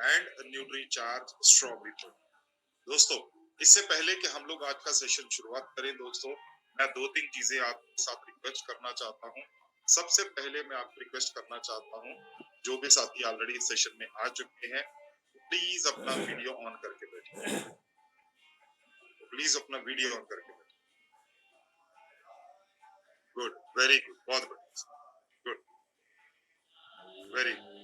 And Nutricharge strawberry product. दोस्तों, इससे पहले कि हम लोग आज का सेशन शुरुआत करें दोस्तों, मैं 2-3 चीजें आपके साथ रिक्वेस्ट करना चाहता हूं। सबसे पहले मैं आपको रिक्वेस्ट करना चाहता हूं, जो भी साथी ऑलरेडी इस सेशन में आ चुके हैं, प्लीज अपना वीडियो ऑन करके बैठिए। प्लीज अपना वीडियो ऑन करके बैठिए। गुड, वेरी गुड, बहुत बढ़िया, गुड, वेरी गुड।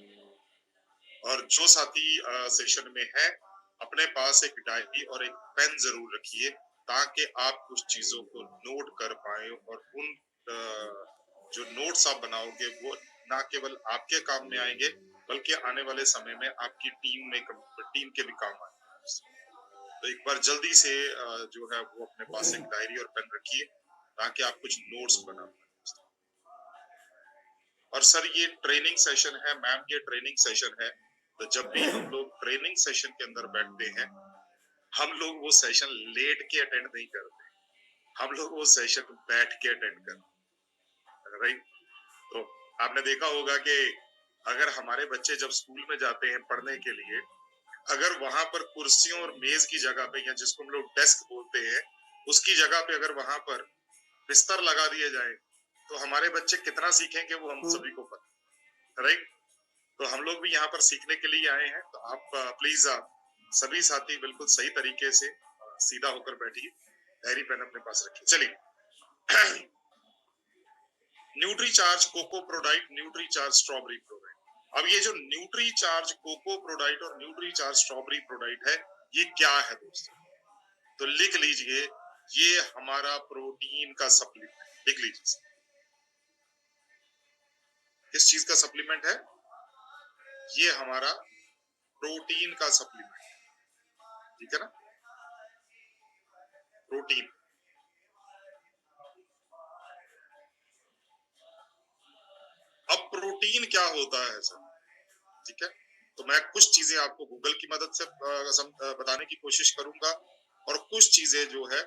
और जो साथी सेशन में है, अपने पास एक डायरी और एक पेन जरूर रखिए, ताकि आप कुछ चीजों को नोट कर पाए और उन जो नोट्स आप बनाओगे वो ना केवल आपके काम में आएंगे, बल्कि आने वाले समय में आपकी टीम के भी काम आएंगे। तो एक बार जल्दी से जो है वो अपने पास एक डायरी और पेन रखिए, ताकि आप कुछ नोट्स बना पाए। और सर, ये ट्रेनिंग सेशन है मैम, ये ट्रेनिंग सेशन है, तो जब भी हम लोग ट्रेनिंग सेशन के अंदर बैठते हैं, हम लोग वो सेशन लेट के अटेंड नहीं करते, हम लोग वो सेशन बैठ के अटेंड करते, राइट। तो आपने देखा होगा कि अगर हमारे बच्चे जब स्कूल में जाते हैं पढ़ने के लिए, अगर वहां पर कुर्सियों और मेज की जगह पे, या जिसको हम लोग डेस्क बोलते हैं, उसकी जगह पे अगर वहां पर बिस्तर लगा दिए जाए, तो हमारे बच्चे कितना सीखेंगे वो हम सभी को पता, राइट। तो हम लोग भी यहाँ पर सीखने के लिए आए हैं, तो आप प्लीज सभी साथी बिल्कुल सही तरीके से सीधा होकर बैठिए, डायरी पेन अपने पास रखिए। चलिए, Nutricharge cocoa product, Nutricharge strawberry product. अब ये जो न्यूट्रीचार्ज कोको प्रोडाइट और न्यूट्रीचार्ज स्ट्रॉबेरी प्रोडाइट है, ये क्या है दोस्तों? तो लिख लीजिए, ये हमारा प्रोटीन का सप्लीमेंट। लिख लीजिए, किस चीज का सप्लीमेंट है? ये हमारा प्रोटीन का सप्लीमेंट, ठीक है ना, प्रोटीन। अब प्रोटीन क्या होता है सर, ठीक है, तो मैं कुछ चीजें आपको गूगल की मदद से बताने की कोशिश करूंगा, और कुछ चीजें जो है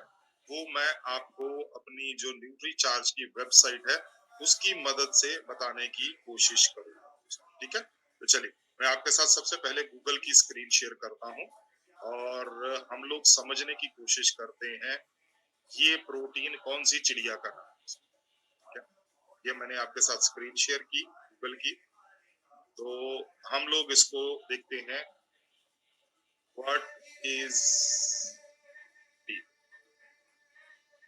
वो मैं आपको अपनी जो न्यूट्रीचार्ज की वेबसाइट है उसकी मदद से बताने की कोशिश करूंगा, ठीक है। तो चलिए, मैं आपके साथ सबसे पहले गूगल की स्क्रीन शेयर करता हूं, और हम लोग समझने की कोशिश करते हैं ये प्रोटीन कौन सी चिड़िया का नाम है। ये मैंने आपके साथ स्क्रीन शेयर की गूगल की, तो हम लोग इसको देखते हैं, व्हाट इज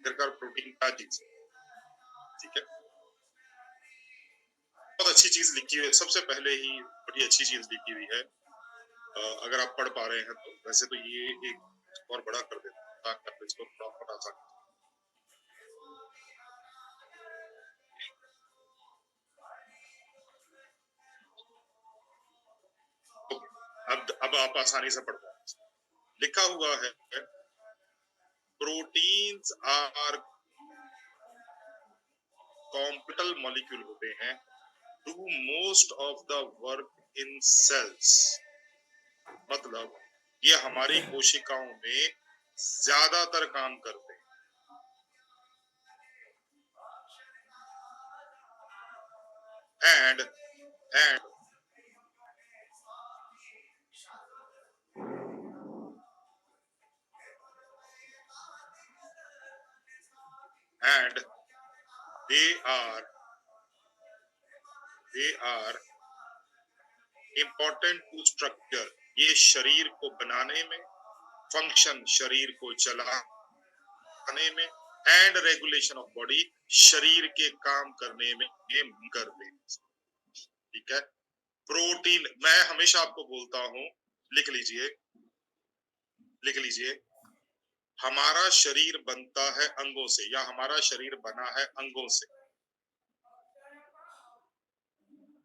प्रोटीन का चीज, ठीक है। बहुत अच्छी चीज लिखी हुई है, सबसे पहले ही बड़ी अच्छी चीज लिखी हुई है। अगर आप पढ़ पा रहे हैं तो, वैसे तो ये एक और बड़ा कर देता हूं ताकि आप इसको थोड़ा हटा सकें। अब आप आसानी से पढ़ पाए। लिखा हुआ है, प्रोटीन्स आर कॉम्प्लेक्स मॉलिक्यूल होते हैं, do most of the work in cells. मतलब ये हमारी कोशिकाओं में ज्यादातर काम करते हैं। And and they are important to structure, ये शरीर को बनाने में, फंक्शन शरीर को चलाने में, एंड रेगुलेशन ऑफ बॉडी, शरीर के काम करने में करते हैं, ठीक है। प्रोटीन, मैं हमेशा आपको बोलता हूं, लिख लीजिए, हमारा शरीर बनता है अंगों से, या हमारा शरीर बना है अंगों से।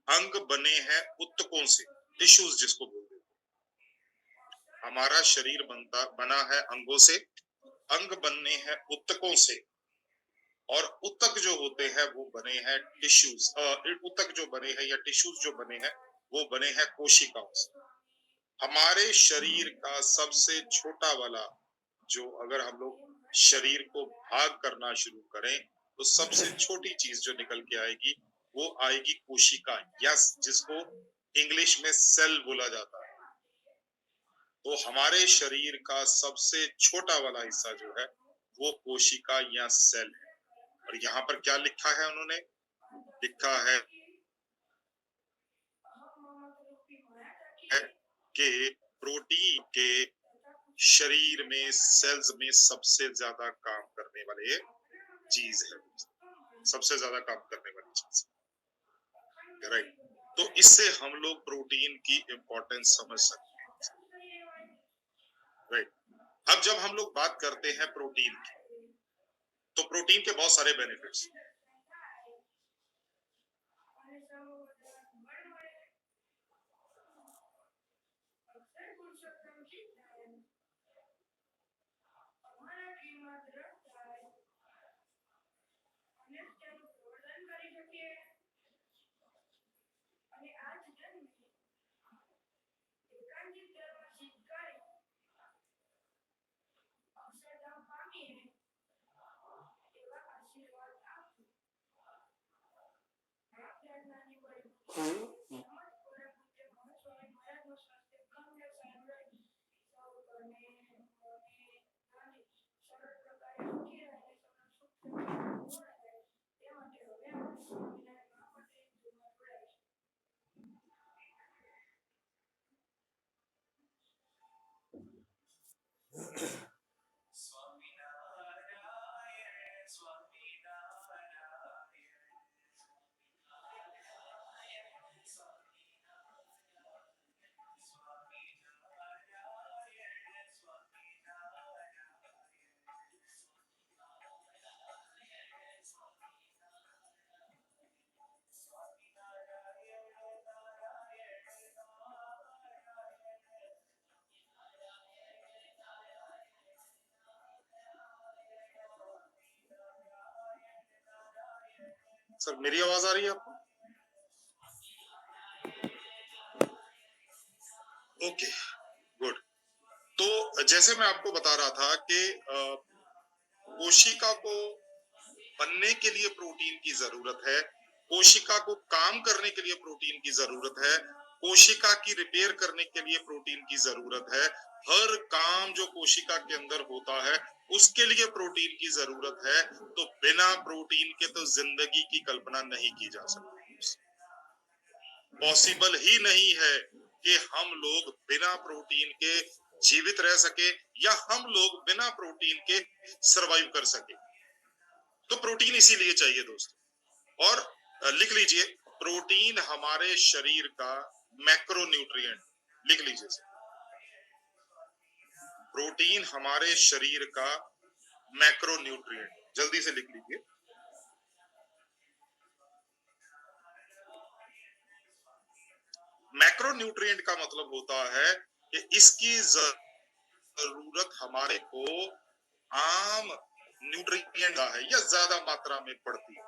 अंग बने हैं ऊतकों से, टिश्यूज जिसको बोलते हैं। हमारा शरीर बना है अंगों से, अंग बनने हैं ऊतकों से, और ऊतक जो होते हैं वो बने हैं टिश्यूज। ऊतक जो बने हैं या टिश्यूज जो बने हैं वो बने हैं कोशिकाओं से। हमारे शरीर का सबसे छोटा वाला, जो अगर हम लोग शरीर को भाग करना शुरू करें, तो सबसे छोटी चीज जो निकल के आएगी वो आएगी कोशिका, यस, जिसको इंग्लिश में सेल बोला जाता है। तो हमारे शरीर का सबसे छोटा वाला हिस्सा जो है वो कोशिका या सेल है। और यहाँ पर क्या लिखा है उन्होंने? लिखा है कि प्रोटीन के शरीर में, सेल्स में सबसे ज्यादा काम करने वाले चीज है, सबसे ज्यादा काम करने वाली चीज, राइट। तो इससे हम लोग प्रोटीन की इंपॉर्टेंस समझ सकते हैं, राइट। अब जब हम लोग बात करते हैं प्रोटीन की, तो प्रोटीन के बहुत सारे बेनिफिट्स। सर मेरी आवाज आ रही है आपको? Okay, good. तो जैसे मैं आपको बता रहा था कि कोशिका को बनने के लिए प्रोटीन की जरूरत है, कोशिका को काम करने के लिए प्रोटीन की जरूरत है, कोशिका की रिपेयर करने के लिए प्रोटीन की जरूरत है। हर काम जो कोशिका के अंदर होता है उसके लिए प्रोटीन की जरूरत है। तो बिना प्रोटीन के तो जिंदगी की कल्पना नहीं की जा सकती, पॉसिबल ही नहीं है कि हम लोग बिना प्रोटीन के जीवित रह सके या हम लोग बिना प्रोटीन के सरवाइव कर सके। तो प्रोटीन इसीलिए चाहिए दोस्तों। और लिख लीजिए, प्रोटीन हमारे शरीर का मैक्रोन्यूट्रिएंट, लिख लीजिए सर, प्रोटीन हमारे शरीर का मैक्रोन्यूट्रिएंट, जल्दी से लिख लीजिए। मैक्रोन्यूट्रिएंट का मतलब होता है कि इसकी जरूरत हमारे को आम न्यूट्रिएंट है या ज्यादा मात्रा में पड़ती है।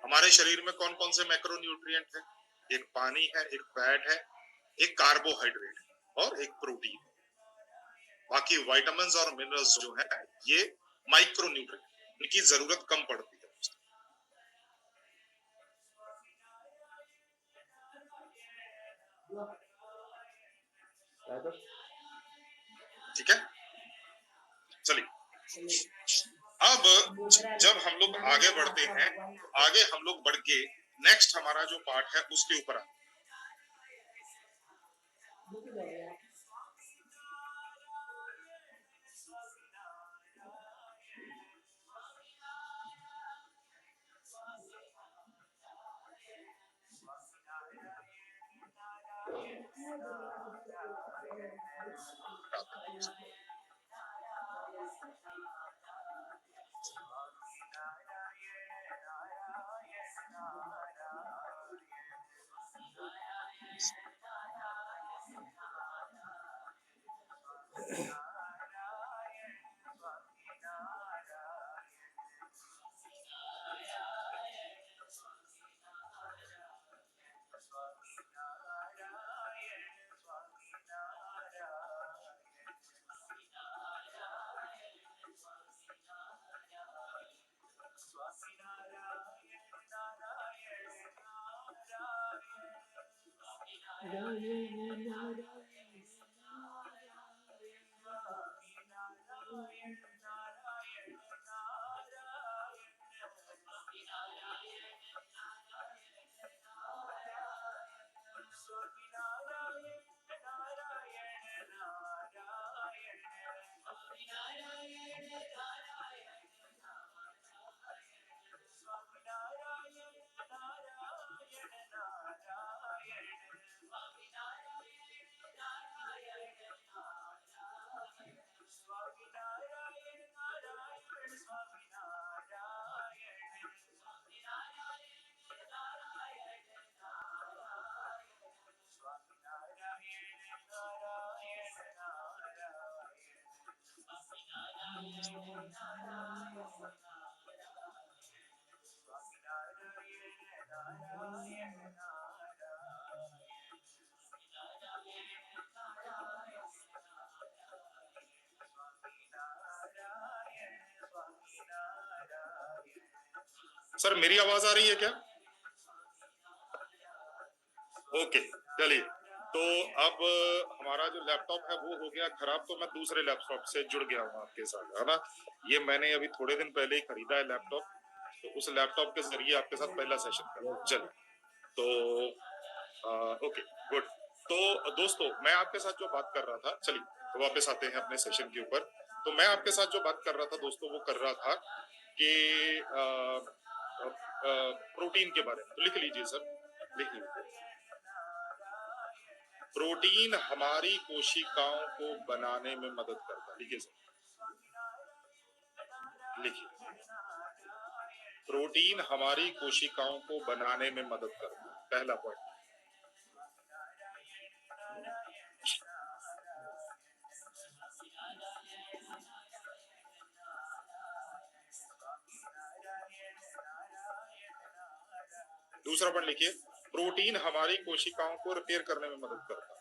हमारे शरीर में कौन कौन से मैक्रोन्यूट्रिएंट है? एक पानी है, एक फैट है, एक कार्बोहाइड्रेट है और एक प्रोटीन है। बाकी विटामिन्स और मिनरल्स जो है ये माइक्रोन्यूट्रिएंट, इनकी जरूरत कम पड़ती है। ठीक है, चलिए। अब जब हम लोग आगे बढ़ते हैं तो आगे हम लोग बढ़ के नेक्स्ट हमारा जो पार्ट है उसके ऊपर आते हैं। सर मेरी आवाज आ रही है क्या? ओके, चलिए। तो अब हमारा जो लैपटॉप है वो हो गया खराब, तो मैं दूसरे लैपटॉप से जुड़ गया हूँ आपके साथ, है ना। ये मैंने अभी थोड़े दिन पहले ही खरीदा है लैपटॉप, तो उस लैपटॉप के जरिए आपके साथ पहला सेशन कर रहा हूँ। चलिए, तो ओके, गुड। तो दोस्तों, मैं आपके साथ जो बात कर रहा था, चलिए तो वापस आते हैं अपने सेशन के ऊपर। तो मैं आपके साथ जो बात कर रहा था दोस्तों, वो कर रहा था कि प्रोटीन के बारे में। तो लिख लीजिए सर, लिख लीजिए। प्रोटीन हमारी कोशिकाओं को बनाने में मदद करता है। लिखिए सर, लिखिए। प्रोटीन हमारी कोशिकाओं को बनाने में मदद करता है, पहला पॉइंट। दूसरा पॉइंट लिखिए, प्रोटीन हमारी कोशिकाओं को रिपेयर करने में मदद करता है।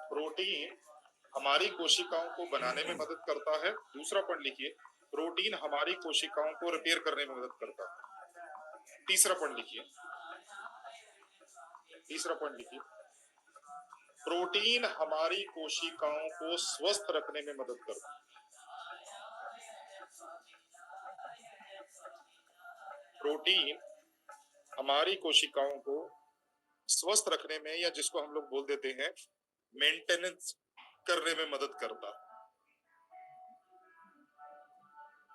प्रोटीन हमारी कोशिकाओं को बनाने में मदद करता है। दूसरा पॉइंट लिखिए, प्रोटीन हमारी कोशिकाओं को रिपेयर करने में मदद करता है। तीसरा पॉइंट लिखिए, तीसरा पॉइंट लिखिए, प्रोटीन हमारी कोशिकाओं को स्वस्थ रखने में मदद करता है। प्रोटीन हमारी कोशिकाओं को स्वस्थ रखने में, या जिसको हम लोग बोल देते हैं मेंटेनेंस करने में मदद करता है।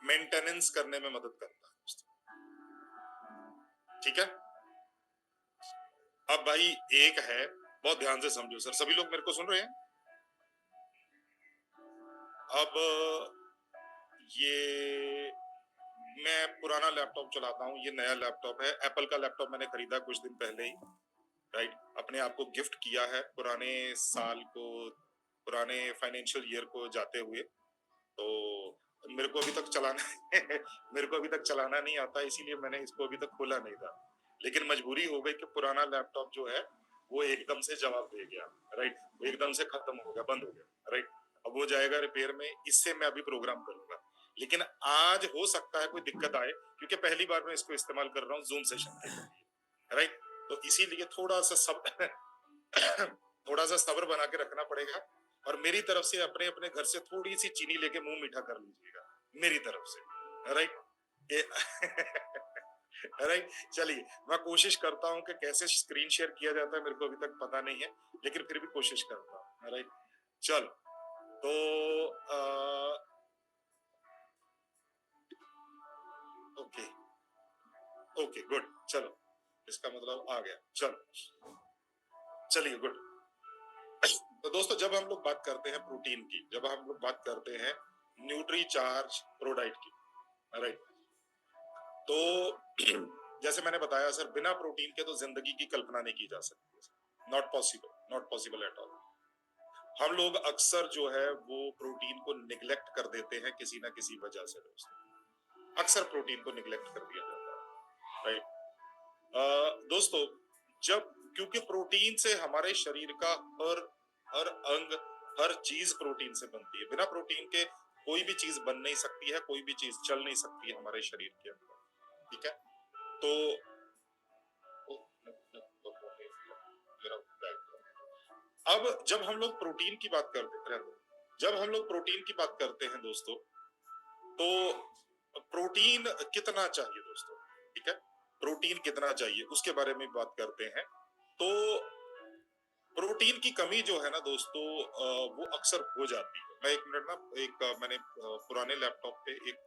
मेंटेनेंस करने में मदद करता है। ठीक है। अब भाई एक है, बहुत ध्यान से समझो सर, सभी लोग मेरे को सुन रहे हैं? अब ये मैं पुराना लैपटॉप चलाता हूँ, ये नया लैपटॉप है, एप्पल का लैपटॉप मैंने खरीदा कुछ दिन पहले ही, राइट। अपने आप को गिफ्ट किया है पुराने साल को, पुराने फाइनेंशियल ईयर को जाते हुए। तो मेरे को अभी तक चलाना मेरे को अभी तक चलाना नहीं आता, इसीलिए मैंने इसको अभी तक खोला नहीं था। लेकिन मजबूरी हो गई कि पुराना लैपटॉप जो है वो एकदम से जवाब दे गया, राइट। वो एकदम से खत्म हो गया, बंद हो गया, राइट। अब वो जाएगा रिपेयर में, इससे मैं अभी प्रोग्राम करूंगा। लेकिन आज हो सकता है कोई दिक्कत आए, क्योंकि पहली बार मैं इसको इस्तेमाल कर रहा हूँ जूम सेशन के लिए, राइट। तो इसीलिए थोड़ा सा सब थोड़ा सा सब्र बना के रखना पड़ेगा। और मेरी तरफ से अपने अपने घर से थोड़ी सी चीनी लेके मुंह मीठा कर लीजिएगा, मेरी तरफ से, राइट। राइट। चलिए, मैं कोशिश करता हूँ कि कैसे स्क्रीन शेयर किया जाता है, मेरे को अभी तक पता नहीं है, लेकिन फिर भी कोशिश करता हूँ, राइट। चल, तो ओके, ओके, गुड। चलो, इसका मतलब आ गया। चलो, चलिए, गुड। तो दोस्तों, जब हम लोग बात करते हैं प्रोटीन की, जब हम लोग बात करते हैं न्यूट्री चार्ज प्रोडाइट की, राइट, तो जैसे मैंने बताया सर, बिना प्रोटीन के तो जिंदगी की कल्पना नहीं की जा सकती। Not possible, not possible at all. हम लोग अक्सर जो है वो प्रोटीन को निग्लेक्ट कर देते हैं किसी ना किसी वजह से दोस्तों। अक्सर प्रोटीन को निग्लेक्ट कर दिया जाता है, राइट। दोस्तों, जब, क्योंकि प्रोटीन से हमारे शरीर का हर हर अंग, हर चीज प्रोटीन से बनती है। बिना प्रोटीन के कोई भी चीज बन नहीं सकती है, कोई भी चीज चल नहीं सकती है हमारे शरीर के अंदर, ठीक है। तो अब जब हम लोग प्रोटीन की बात करते हैं, जब हम लोग प्रोटीन की बात करते हैं दोस्तों, तो प्रोटीन कितना चाहिए दोस्तों, ठीक है। प्रोटीन कितना चाहिए उसके बारे में बात करते हैं। तो प्रोटीन की कमी जो है ना दोस्तों, वो अक्सर हो जाती है। मैं एक मिनट ना, मैंने पुराने लैपटॉप पे एक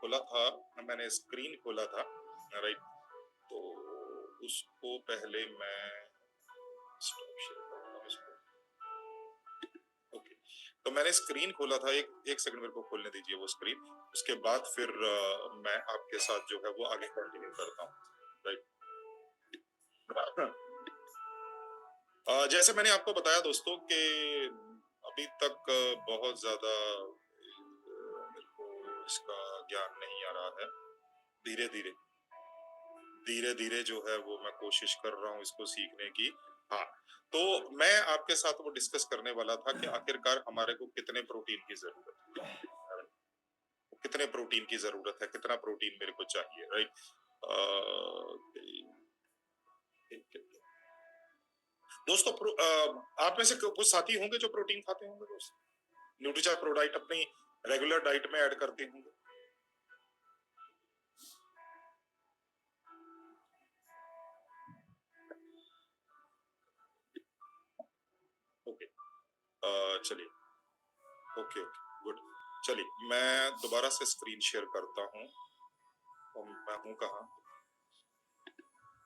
खोला था, मैंने स्क्रीन खोला था, राइट। तो उसको पहले मैं स्टॉप शेयर करूंगा इसको। ओके, तो मैंने स्क्रीन खोला था, एक सेकंड मेरे को खोलने दीजिए वो स्क्रीन। उसके बाद फिर मैं आपके साथ जो है वो आगे कंटिन्यू करता हूँ, राइट। जैसे मैंने आपको बताया दोस्तों कि अभी तक बहुत ज्यादा मेरे को इसका ज्ञान नहीं आ रहा है। धीरे धीरे धीरे धीरे जो है वो मैं कोशिश कर रहा हूँ इसको सीखने की। हाँ, तो मैं आपके साथ वो डिस्कस करने वाला था कि आखिरकार हमारे को कितने प्रोटीन की जरूरत है, कितने प्रोटीन की जरूरत है, कितना प्रोटीन मेरे को चाहिए, राइट। दोस्तों आप में से कुछ साथी होंगे जो प्रोटीन खाते होंगे दोस्त, न्यूट्रीचार्ट प्रोडाइट अपनी रेगुलर डाइट में ऐड करते होंगे। ओके, चलिए, ओके ओके, गुड। चलिए मैं दोबारा से स्क्रीन शेयर करता हूँ। मैं हूँ कहाँ?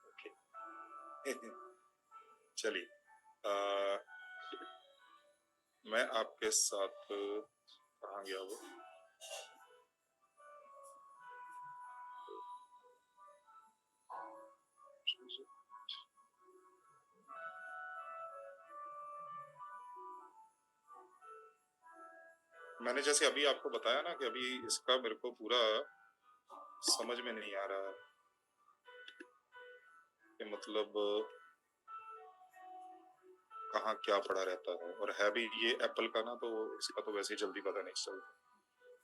ओके चलिए, मैं आपके साथ कहाँ गया वो? मैंने जैसे अभी आपको बताया ना कि अभी इसका मेरे को पूरा समझ में नहीं आ रहा है कि मतलब कहाँ क्या पड़ा रहता है, और है भी ये एप्पल का ना, तो इसका तो वैसे ही जल्दी पता नहीं चलता।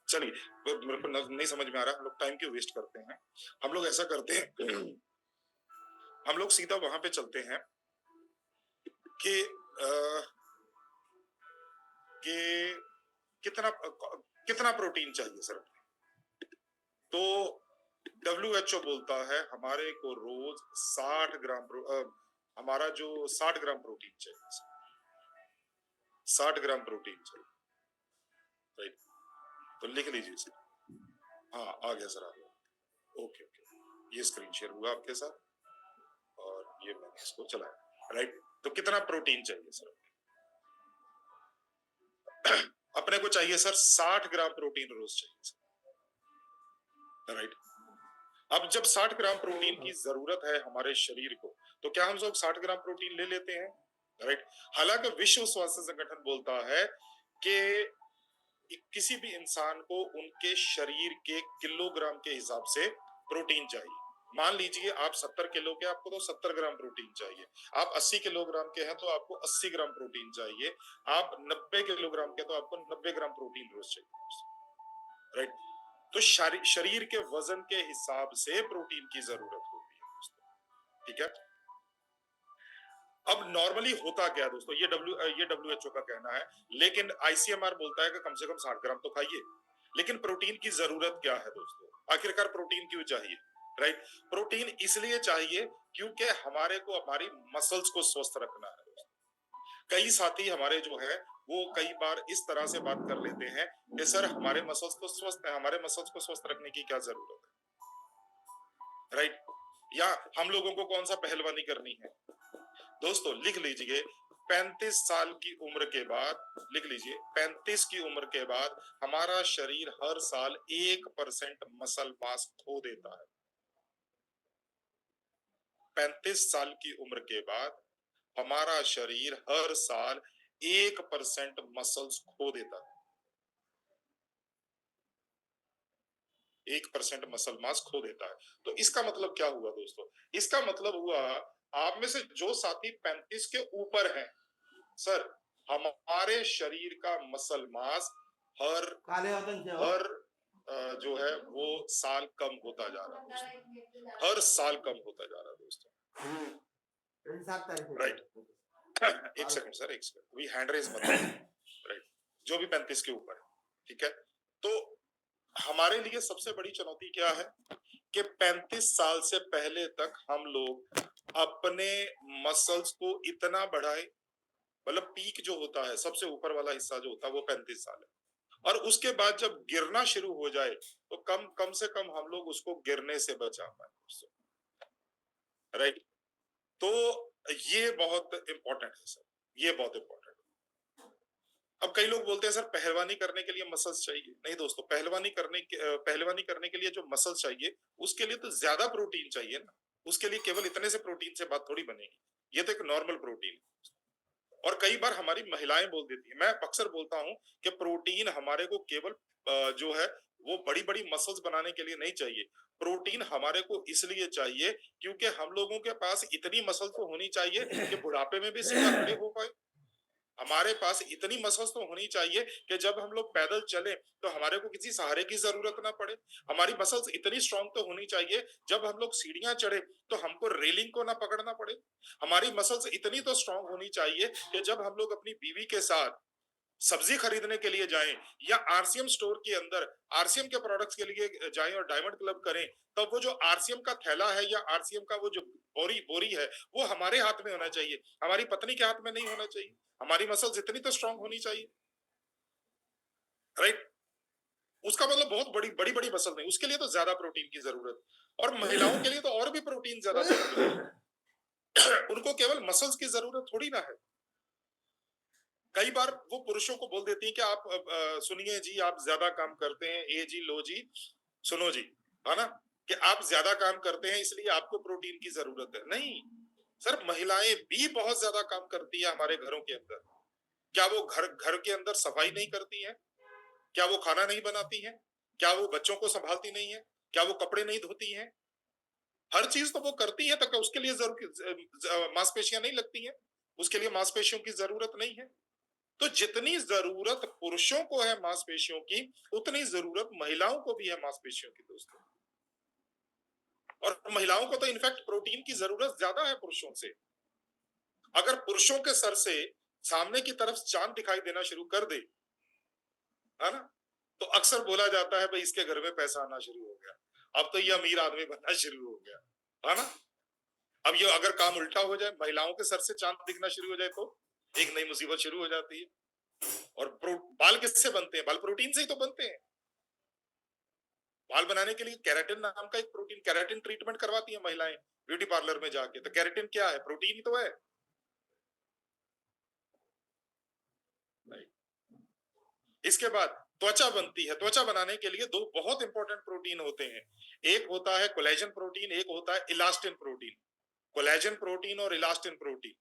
चलिए, मेरे को नहीं समझ में आ रहा है, हम लोग टाइम क्यों वेस्ट करते हैं। हम लोग ऐसा करते हैं हम लोग सीधा वहां पे चलते हैं कि कि कितना कितना प्रोटीन चाहिए सर। तो WHO बोलता है हमारे को रोज 60 ग्राम हमारा जो 60 ग्राम प्रोटीन चाहिए, 60 ग्राम प्रोटीन चाहिए, राइट। तो लिख लीजिए सर। हाँ, आ गया सर, आ गया। ओके ओके, ये स्क्रीन शेयर हुआ आपके साथ और ये मैंने इसको चलाया, राइट। तो कितना प्रोटीन चाहिए सर? अपने को चाहिए सर 60 ग्राम प्रोटीन रोज चाहिए सर, राइट। अब जब 60 ग्राम प्रोटीन की जरूरत है हमारे शरीर को, तो क्या हम सब 60 ग्राम प्रोटीन ले लेते हैं, राइट। हालांकि विश्व स्वास्थ्य संगठन बोलता है कि किसी भी इंसान को उनके शरीर के किलोग्राम के हिसाब से प्रोटीन चाहिए। मान लीजिए आप 70 किलो के, आपको तो 70 ग्राम प्रोटीन चाहिए। आप 80 किलोग्राम के हैं तो आपको 80 ग्राम प्रोटीन चाहिए। आप 90 किलोग्राम के तो आपको 90 ग्राम प्रोटीन रोज चाहिए, राइट। तो शरीर के वजन के हिसाब से प्रोटीन की जरूरत होती है दोस्तों, ठीक है। अब नॉर्मली होता क्या है दोस्तों, ये WHO का कहना है, लेकिन ICMR बोलता है कि कम से कम 60 ग्राम तो खाइए। लेकिन प्रोटीन की जरूरत क्या है दोस्तों, आखिरकार प्रोटीन क्यों चाहिए, राइट। प्रोटीन इसलिए चाहिए क्योंकि हमारे को हमारी मसल्स को स्वस्थ रखना है दोस्तों। कई साथी हमारे जो है वो कई बार इस तरह से बात कर लेते हैं कि सर हमारे मसल्स तो स्वस्थ है, हमारे मसल्स को स्वस्थ रखने की क्या जरूरत है, राइट। या हम लोगों को कौन सा पहलवानी करनी है दोस्तों, लिख लीजिए 35 साल की उम्र के बाद, लिख लीजिए 35 की उम्र के बाद हमारा शरीर हर साल 1% मसल मास खो देता है। 35 साल की उम्र के बाद हमारा शरीर हर साल 1% मसल्स खो देता है। 1% मसल मास खो देता है। तो इसका मतलब क्या हुआ दोस्तों, इसका मतलब हुआ आप में से जो साथी 35 के ऊपर हैं, सर हमारे शरीर का मसल मास हर जो है वो साल कम होता जा रहा है दोस्तों, हर साल कम होता जा रहा है दोस्तों, राइट। एक सेकंड सर, एक सेकंड, अभी हैंड रेज मत, राइट। जो भी 35 के ऊपर है, ठीक है। तो हमारे लिए सबसे बड़ी चुनौती क्या है कि 35 साल से पहले तक हम लोग अपने मसल्स को इतना बढ़ाए, मतलब पीक जो होता है सबसे ऊपर वाला हिस्सा जो होता है वो 35 साल है, और उसके बाद जब गिरना शुरू हो जाए तो कम से कम हम लोग उसको गिरने से बचा पाए, राइट। तो ये बहुत इंपॉर्टेंट है सर, ये बहुत इंपॉर्टेंट है। अब कई लोग बोलते हैं सर पहलवानी करने के लिए मसल्स चाहिए। नहीं दोस्तों, पहलवानी करने के लिए जो मसल्स चाहिए उसके लिए तो ज्यादा प्रोटीन चाहिए ना, उसके लिए केवल इतने से प्रोटीन से बात थोड़ी बनेगी। ये तो एक नॉर्मल प्रोटीन है, और कई बार हमारी महिलाएं बोल देती है, मैं अक्सर बोलता हूं कि प्रोटीन हमारे को केवल जो है वो बड़ी बड़ी मसल्स बनाने के लिए नहीं चाहिए। प्रोटीन हमारे को इसलिए चाहिए क्योंकि हम लोगों के पास इतनी मसल तो होनी चाहिए कि बुढ़ापे में भी सीधा खड़े हो पाए। हमारे पास इतनी मसल्स तो होनी चाहिए कि जब हम लोग पैदल चले तो हमारे को किसी सहारे की जरूरत ना पड़े। हमारी मसल्स इतनी स्ट्रांग तो होनी चाहिए जब हम लोग सीढ़ियां चढ़े तो हमको रेलिंग को ना पकड़ना पड़े। हमारी मसल्स इतनी तो स्ट्रांग होनी चाहिए कि जब हम लोग अपनी बीवी के साथ सब्जी खरीदने के लिए जाएं या आरसीएम स्टोर के अंदर आरसीएम के प्रोडक्ट्स के लिए जाएं और डायमंड क्लब करें, तब वो जो आरसीएम का थैला है या आरसीएम का वो जो बोरी बोरी है वो हमारे हाथ में होना चाहिए, हमारी पत्नी के हाथ में नहीं होना चाहिए। हमारी मसल्स इतनी तो स्ट्रांग होनी चाहिए, राइट। उसका मतलब बहुत बड़ी बड़ी बड़ी मसल नहीं, उसके लिए तो ज्यादा प्रोटीन की जरूरत। और महिलाओं के लिए तो और भी प्रोटीन ज्यादा जरूरत है। उनको केवल मसल्स की जरूरत थोड़ी ना है। कई बार वो पुरुषों को बोल देती है कि आप सुनिए जी, आप ज्यादा काम करते हैं, ए जी लो जी सुनो जी, है ना, कि आप ज्यादा काम करते हैं इसलिए आपको प्रोटीन की जरूरत है। नहीं सर, महिलाएं भी बहुत ज्यादा काम करती है हमारे घरों के अंदर। क्या वो घर घर के अंदर सफाई नहीं करती है? क्या वो खाना नहीं बनाती है? क्या वो बच्चों को संभालती नहीं है? क्या वो कपड़े नहीं धोती हैं? हर चीज तो वो करती है, तो उसके लिए मांसपेशियां नहीं लगती हैं? उसके लिए मांसपेशियों की जरूरत नहीं है? तो जितनी जरूरत पुरुषों को है मांसपेशियों की, उतनी जरूरत महिलाओं को भी है मांसपेशियों की दोस्तों। और महिलाओं को तो इनफैक्ट प्रोटीन की जरूरत ज्यादा है पुरुषों से। अगर पुरुषों के सर से सामने की तरफ चांद दिखाई देना शुरू कर दे, है ना, तो अक्सर बोला जाता है भाई इसके घर में पैसा आना शुरू हो गया, अब तो ये अमीर आदमी बनना शुरू हो गया, है ना। अब ये अगर काम उल्टा हो जाए, महिलाओं के सर से चांद दिखना शुरू हो जाए, तो एक नई मुसीबत शुरू हो जाती है। और बाल किससे बनते हैं? बाल प्रोटीन से ही तो बनते हैं। बाल बनाने के लिए केराटिन नाम का एक प्रोटीन, केराटिन ट्रीटमेंट करवाती है महिलाएं ब्यूटी पार्लर में जाके। तो केराटिन क्या है? प्रोटीन ही तो है। इसके बाद त्वचा बनती है। त्वचा बनाने के लिए दो बहुत इंपॉर्टेंट प्रोटीन होते हैं, एक होता है कोलेजन प्रोटीन, एक होता है इलास्टिन प्रोटीन। कोलेजन प्रोटीन और इलास्टिन प्रोटीन।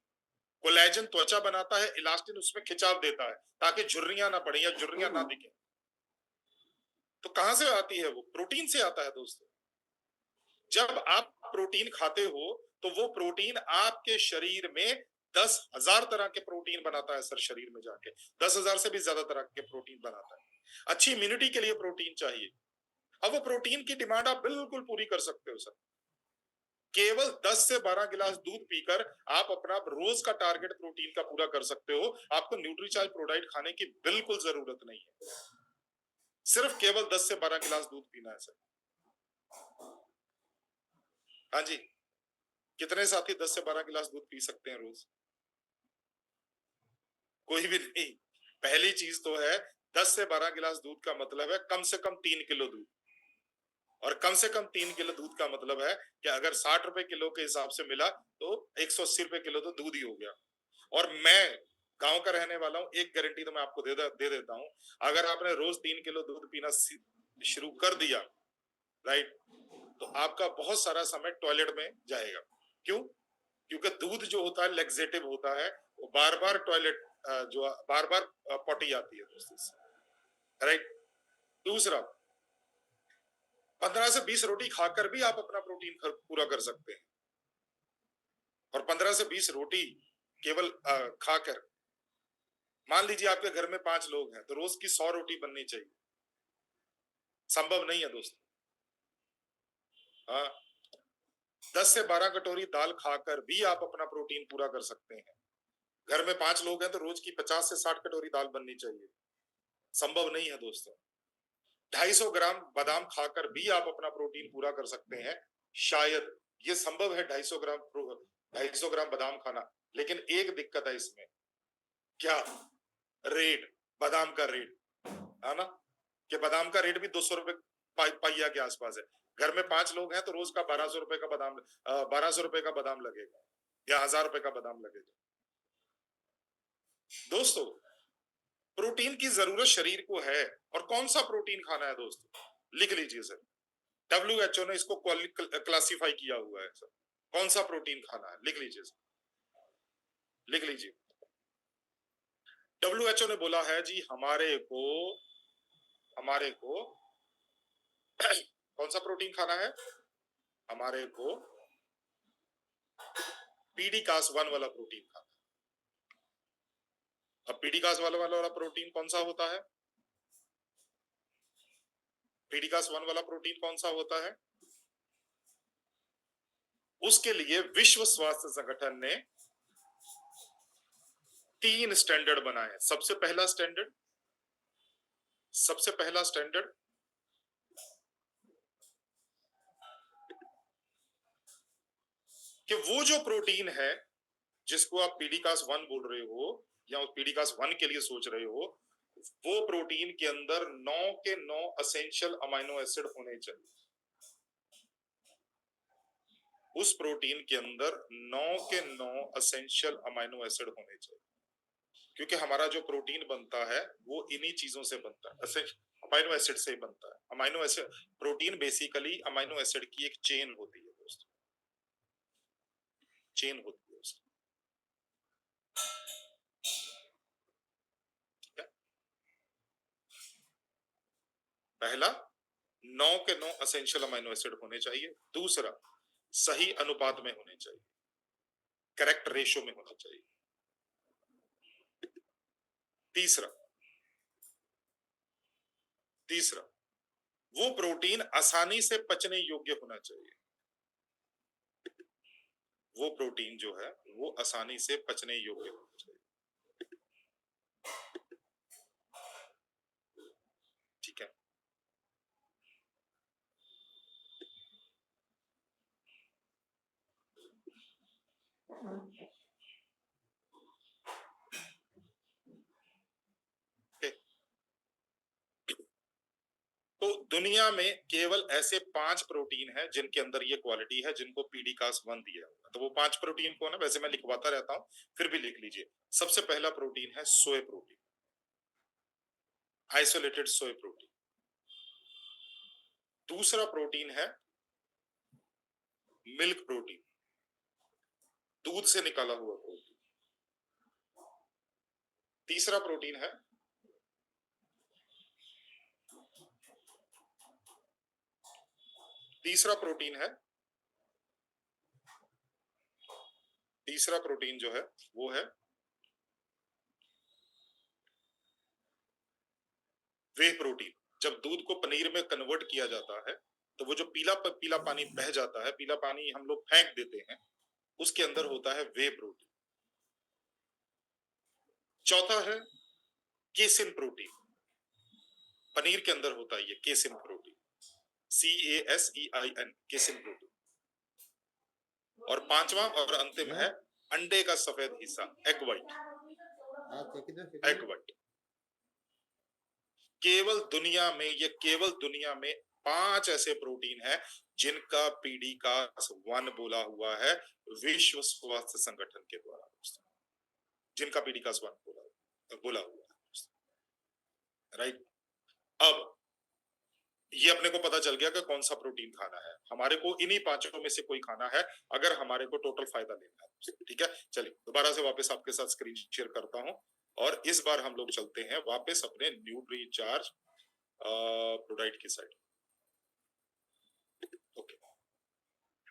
कोलेजन त्वचा बनाता है, इलास्टिन उसमें खिंचाव देता है ताकि झुर्रियां ना पड़े या झुर्रियां ना दिखे। तो कहां से आती है? वो प्रोटीन से आता है दोस्तों। जब आप प्रोटीन खाते हो तो वो प्रोटीन आपके शरीर में 10,000 तरह के प्रोटीन बनाता है सर, शरीर में जाके 10,000 से भी ज्यादा तरह के प्रोटीन बनाता है। अच्छी इम्यूनिटी के लिए प्रोटीन चाहिए। अब वो प्रोटीन की डिमांड आप बिल्कुल पूरी कर सकते हो सर। केवल 10 से 12 गिलास दूध पीकर आप अपना रोज का टारगेट प्रोटीन का पूरा कर सकते हो। आपको न्यूट्रीचार्ज प्रोडाइट खाने की बिल्कुल जरूरत नहीं है, सिर्फ केवल 10 से 12 गिलास दूध पीना है सर। हाँ जी, कितने साथी 10 से 12 गिलास दूध पी सकते हैं रोज? कोई भी नहीं। पहली चीज तो है, 10 से 12 गिलास दूध का मतलब है कम से कम 3 किलो दूध। और कम से कम 3 किलो दूध का मतलब है कि अगर 60 रुपए किलो के हिसाब से मिला तो 180 रुपए किलो तो दूध ही हो गया। और मैं गांव का रहने वाला हूं, एक गारंटी तो मैं आपको दे देता हूं, अगर आपने रोज 3 किलो दूध पीना शुरू कर दिया, राइट, तो आपका बहुत सारा समय टॉयलेट में जाएगा। क्यों? क्योंकि दूध जो होता है लेक्सेटिव होता है, वो बार बार टॉयलेट जो बार बार पॉटी आती है दोस्तों, राइट। दूसरा, 15 से 20 रोटी खाकर भी आप अपना प्रोटीन पूरा कर सकते हैं। और 15 से 20 रोटी केवल खाकर, मान लीजिए आपके घर में 5 लोग हैं तो रोज की 100 रोटी बननी चाहिए। संभव नहीं है दोस्तों। हाँ, 10 से 12 कटोरी दाल खाकर भी आप अपना प्रोटीन पूरा कर सकते हैं। घर में 5 लोग हैं तो रोज की 50 से 60 कटोरी दाल बननी चाहिए। संभव नहीं है दोस्तों। 250 ग्राम बादाम खाकर भी आप अपना प्रोटीन पूरा कर सकते हैं। शायद ये संभव है 250 ग्राम बादाम खाना, लेकिन एक दिक्कत है इसमें। क्या? रेट, बादाम का रेट, है ना, कि बादाम का रेट भी 200 रुपए पाइया के आसपास है। घर में 5 लोग हैं तो रोज का 1200 रुपए का बादाम, 1200 रुपए का बादाम लगेगा या 1000 रुपए का बादाम लगेगा। दोस्तों, प्रोटीन की जरूरत शरीर को है। और कौन सा प्रोटीन खाना है दोस्तों? लिख लीजिए सर, WHO ने इसको क्लासिफाई किया हुआ है सर। कौन सा प्रोटीन खाना है? लिख लीजिए सर, लिख लीजिए। WHO ने बोला है जी हमारे को कौन सा प्रोटीन खाना है? हमारे को पीडीकास 1 वाला प्रोटीन खाना। अब पीडीकास वाला प्रोटीन कौन सा होता है? पीडीकास 1 वाला प्रोटीन कौन सा होता है? उसके लिए विश्व स्वास्थ्य संगठन ने 3 स्टैंडर्ड बनाए हैं। सबसे पहला स्टैंडर्ड कि वो जो प्रोटीन है जिसको आप पीडीकास 1 बोल रहे हो या पीडीकास 1 के लिए सोच रहे हो, वो प्रोटीन के अंदर 9 के 9 एसेंशियल अमीनो एसिड होने चाहिए। उस प्रोटीन के अंदर 9 के 9 एसेंशियल अमीनो एसिड होने चाहिए, क्योंकि हमारा जो प्रोटीन बनता है वो इन्हीं चीजों से बनता है, अमीनो एसिड से ही बनता है। Amino acid protein basically amino acid की एक चेन होती है दोस्तों, चेन होती है उसकी। पहला 9 के 9 एसेंशियल अमीनो एसिड होने चाहिए। दूसरा सही अनुपात में होने चाहिए, करेक्ट रेशो में होना चाहिए। तीसरा वो प्रोटीन आसानी से पचने योग्य होना चाहिए। वो प्रोटीन जो है वो आसानी से पचने योग्य होना चाहिए। ठीक है। तो दुनिया में केवल ऐसे 5 प्रोटीन हैं जिनके अंदर ये क्वालिटी है, जिनको पीडीकास 1 दिया हुआ। तो वो 5 प्रोटीन कौन है? वैसे मैं लिखवाता रहता हूं, फिर भी लिख लीजिए। सबसे पहला प्रोटीन है सोय प्रोटीन, आइसोलेटेड सोय प्रोटीन। दूसरा प्रोटीन है मिल्क प्रोटीन, दूध से निकाला हुआ प्रोटीन। तीसरा प्रोटीन है तीसरा प्रोटीन जो है वो है वे प्रोटीन। जब दूध को पनीर में कन्वर्ट किया जाता है तो वो जो पीला पानी बह जाता है, पीला पानी हम लोग फेंक देते हैं, उसके अंदर होता है वे प्रोटीन। चौथा है केसिन प्रोटीन, पनीर के अंदर होता है ये casein protein, CASEIN, casein protein. और पांचवा और अंतिम है अंडे का सफेद हिस्सा, एग व्हाइट। केवल दुनिया में 5 ऐसे प्रोटीन है जिनका पीडीकास 1 बोला हुआ है विश्व स्वास्थ्य संगठन के द्वारा, जिनका पीडीकास 1 बोला हुआ है। राइट। अब ये अपने को पता चल गया कि कौन सा प्रोटीन खाना है। हमारे को इन्हीं 5 में से कोई खाना है अगर हमारे को टोटल फायदा लेना है। ठीक है, चलिए दोबारा से वापस आपके साथ स्क्रीन शेयर करता हूं और इस बार हम लोग चलते हैं वापस अपने न्यूट्रीचार्ज प्रोडक्ट की साइड। ओके,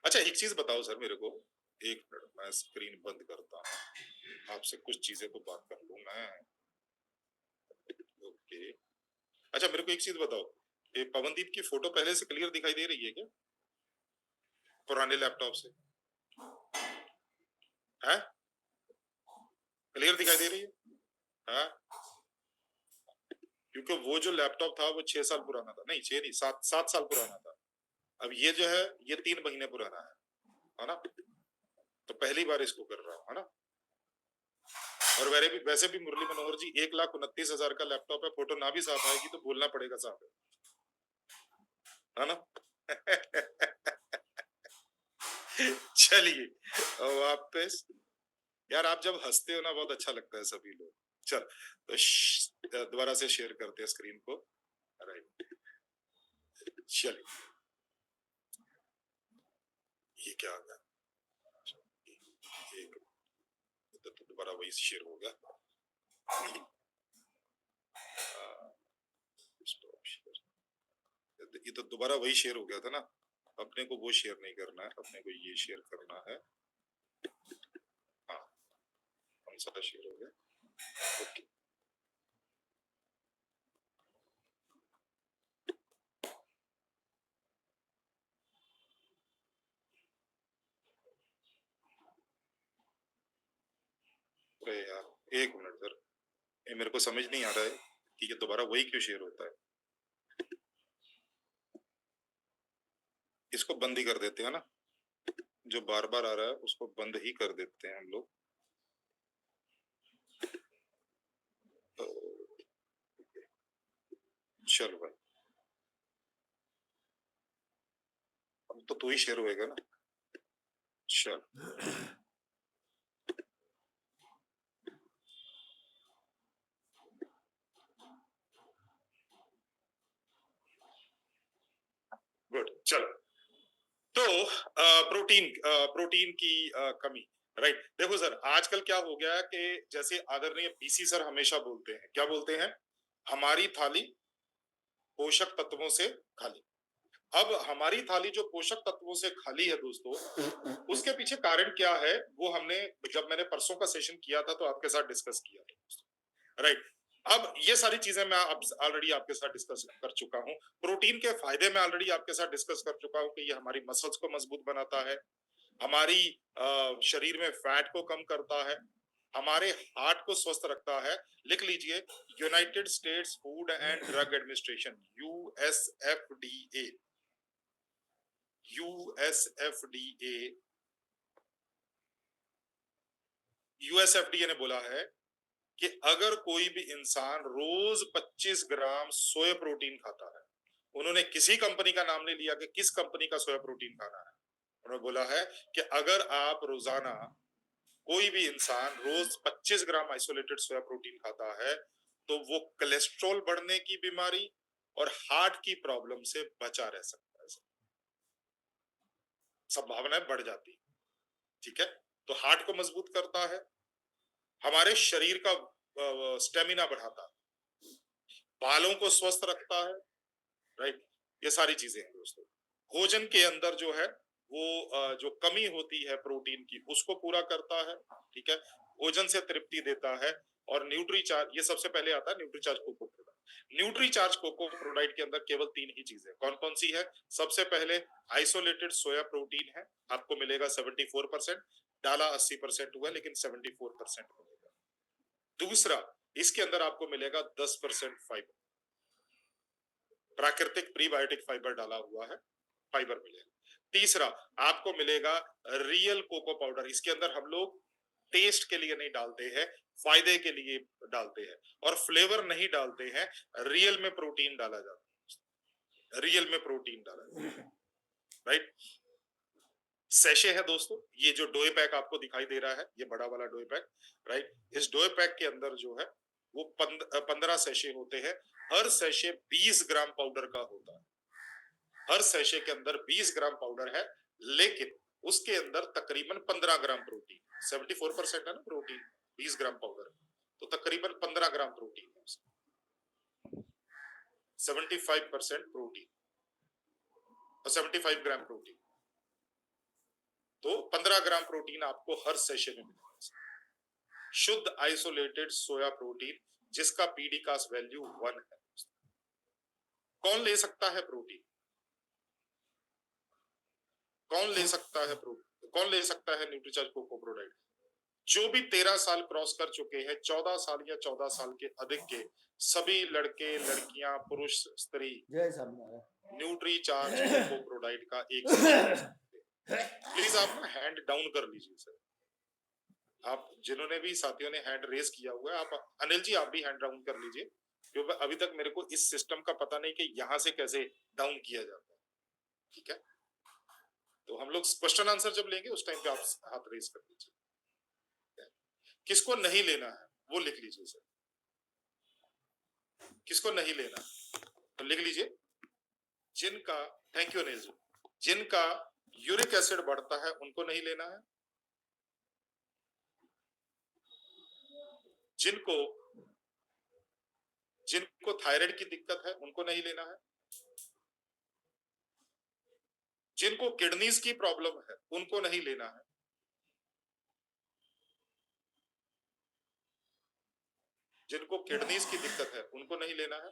अच्छा एक चीज बताओ सर मेरे को, एक मिनट मैं स्क्रीन बंद करता हूं, आपसे कुछ चीजें तो बात कर लूं मैं। ओके, अच्छा मेरे को एक चीज बताओ, ये पवनदीप की फोटो पहले से क्लियर दिखाई दे रही है क्या पुराने लैपटॉप से? है क्लियर दिखाई दे रही है? हाँ, क्योंकि वो जो लैपटॉप था वो 6 साल पुराना था, नहीं 6 नहीं 7 साल पुराना था। अब ये जो है ये 3 महीने पुराना है ना? तो पहली बार इसको कर रहा हूँ, है ना? और वैसे भी मुरली मनोहर जी 1,29,000 का लैपटॉप है, फोटो ना भी साफ आएगी तो बोलना पड़ेगा साफ है ना? चलिए वापस, यार आप जब हंसते हो ना बहुत अच्छा लगता है सभी लोग। चल तो दोबारा से शेयर करते हैं स्क्रीन को। राइट, चलिए ये क्या आ गया, एक तो दोबारा वही शेयर हो गया। ये तो दोबारा वही शेयर हो गया था ना, अपने को वो शेयर नहीं करना है, अपने को ये शेयर करना है। हाँ, कौन सा शेयर हो गया? ओके, अरे यार एक मिनट सर, ये मेरे को समझ नहीं आ रहा है कि ये दोबारा वही क्यों शेयर होता है। इसको बंद ही कर देते हैं ना, जो बार बार आ रहा है उसको बंद ही कर देते हैं हम लोग। चलो भाई, अब तो तू ही शेयर होएगा ना। चल, गुड, चलो। तो प्रोटीन की कमी, राइट। देखो सर, आजकल क्या हो गया है कि जैसे आदरणीय पीसी सर हमेशा बोलते हैं, क्या बोलते हैं, हमारी थाली पोषक तत्वों से खाली। अब हमारी थाली जो पोषक तत्वों से खाली है दोस्तों, उसके पीछे कारण क्या है, वो हमने जब मैंने परसों का सेशन किया था तो आपके साथ डिस्कस किया था, राइट। अब ये सारी चीजें मैं ऑलरेडी आपके साथ डिस्कस कर चुका हूं। प्रोटीन के फायदे मैं ऑलरेडी आपके साथ डिस्कस कर चुका हूं कि ये हमारी मसल्स को मजबूत बनाता है, हमारी शरीर में फैट को कम करता है, हमारे हार्ट को स्वस्थ रखता है। लिख लीजिए, United states food and drug administration, USFDA, USFDA, USFDA ने बोला है कि अगर कोई भी इंसान रोज 25 ग्राम सोया प्रोटीन खाता है, उन्होंने किसी कंपनी का नाम नहीं लिया कि किस कंपनी का सोया प्रोटीन खाना है, उन्होंने बोला है कि अगर आप रोजाना, कोई भी इंसान रोज 25 ग्राम आइसोलेटेड सोया प्रोटीन खाता है, तो वो कोलेस्ट्रॉल बढ़ने की बीमारी और हार्ट की प्रॉब्लम से बचा रह सकता है, संभावनाएं बढ़ जाती है, ठीक है। तो हार्ट को मजबूत करता है, हमारे शरीर का स्टेमिना बढ़ाता है, बालों को स्वस्थ रखता है, राइट। ये सारी चीजें हैं दोस्तों। भोजन के अंदर जो है वो जो कमी होती है प्रोटीन की, उसको पूरा करता है, ठीक है। भोजन से तृप्ति देता है। और न्यूट्री चार्ज, ये सबसे पहले आता है Nutricharge cocoa product. Nutricharge cocoa product के अंदर केवल 3 ही चीजें, कौन कौन सी है? सबसे पहले आइसोलेटेड सोया प्रोटीन है, आपको मिलेगा 74%, डाला 80% हुआ, लेकिन 74% मिलेगा। दूसरा, इसके अंदर आपको मिलेगा 10% फाइबर, प्राकृतिक प्रीबायोटिक फाइबर डाला हुआ है, फाइबर मिलेगा। तीसरा, आपको मिलेगा रियल कोको पाउडर, इसके अंदर हम लोग टेस्ट के लिए नहीं डालते हैं, फायदे के लिए डालते हैं, और फ्लेवर नहीं डालते हैं, रियल में प्रोटीन डाला जाता है, रियल में प्रोटीन डाला जाता है, राइट। सैशे है दोस्तों, ये जो डोए पैक आपको दिखाई दे रहा है, ये बड़ा वाला डोए पैक, राइट। इस डोए पैक के अंदर जो है वो 15 सैशे होते हैं, हर सैशे 20 ग्राम पाउडर का होता है, हर सैशे के अंदर 20 ग्राम पाउडर है, लेकिन उसके अंदर तकरीबन 15 ग्राम प्रोटीन, 74% है ना प्रोटीन, 20 ग्राम पाउडर, तो तकरीबन 15 ग्राम प्रोटीन है उसमें, 75% प्रोटीन और 75 ग्राम प्रोटीन, तो 15 ग्राम प्रोटीन आपको हर सेशन में मिलेगा। शुद्ध आइसोलेटेड सोया प्रोटीन जिसका पीडीकास वैल्यू 1 है। कौन ले सकता है प्रोटीन? कौन ले सकता है प्रोटीन? कौन ले सकता है न्यूट्रीचार्ज कोको प्रोडक्ट? जो भी 13 साल क्रॉस कर चुके हैं, 14 साल या 14 साल के अधिक के सभी लड़के लड़कियां पुरुष स्त्री न्यूट्री चार्ज कोको प्रोडाइट का एक प्लीज आप ना हैंड डाउन कर लीजिए सर, आप जिन्होंने भी साथियों ने हैंड रेज किया हुआ है, आप अनिल जी आप भी हैंड डाउन कर लीजिए, क्योंकि अभी तक मेरे को इस सिस्टम का पता नहीं कि यहां से कैसे डाउन किया जाता है, ठीक है। तो हम लोग क्वेश्चन आंसर जब लेंगे उस टाइम पे आप हाथ रेज कर लीजिए। किसको नहीं लेना है वो लिख लीजिए सर, किसको नहीं लेना तो लिख लीजिए। जिनका, थैंक यू अनिल जी, जिनका यूरिक एसिड बढ़ता है उनको नहीं लेना है, जिनको जिनको थायराइड की दिक्कत है उनको नहीं लेना है, जिनको किडनीज की प्रॉब्लम है उनको नहीं लेना है, जिनको किडनीज की दिक्कत है उनको नहीं लेना है।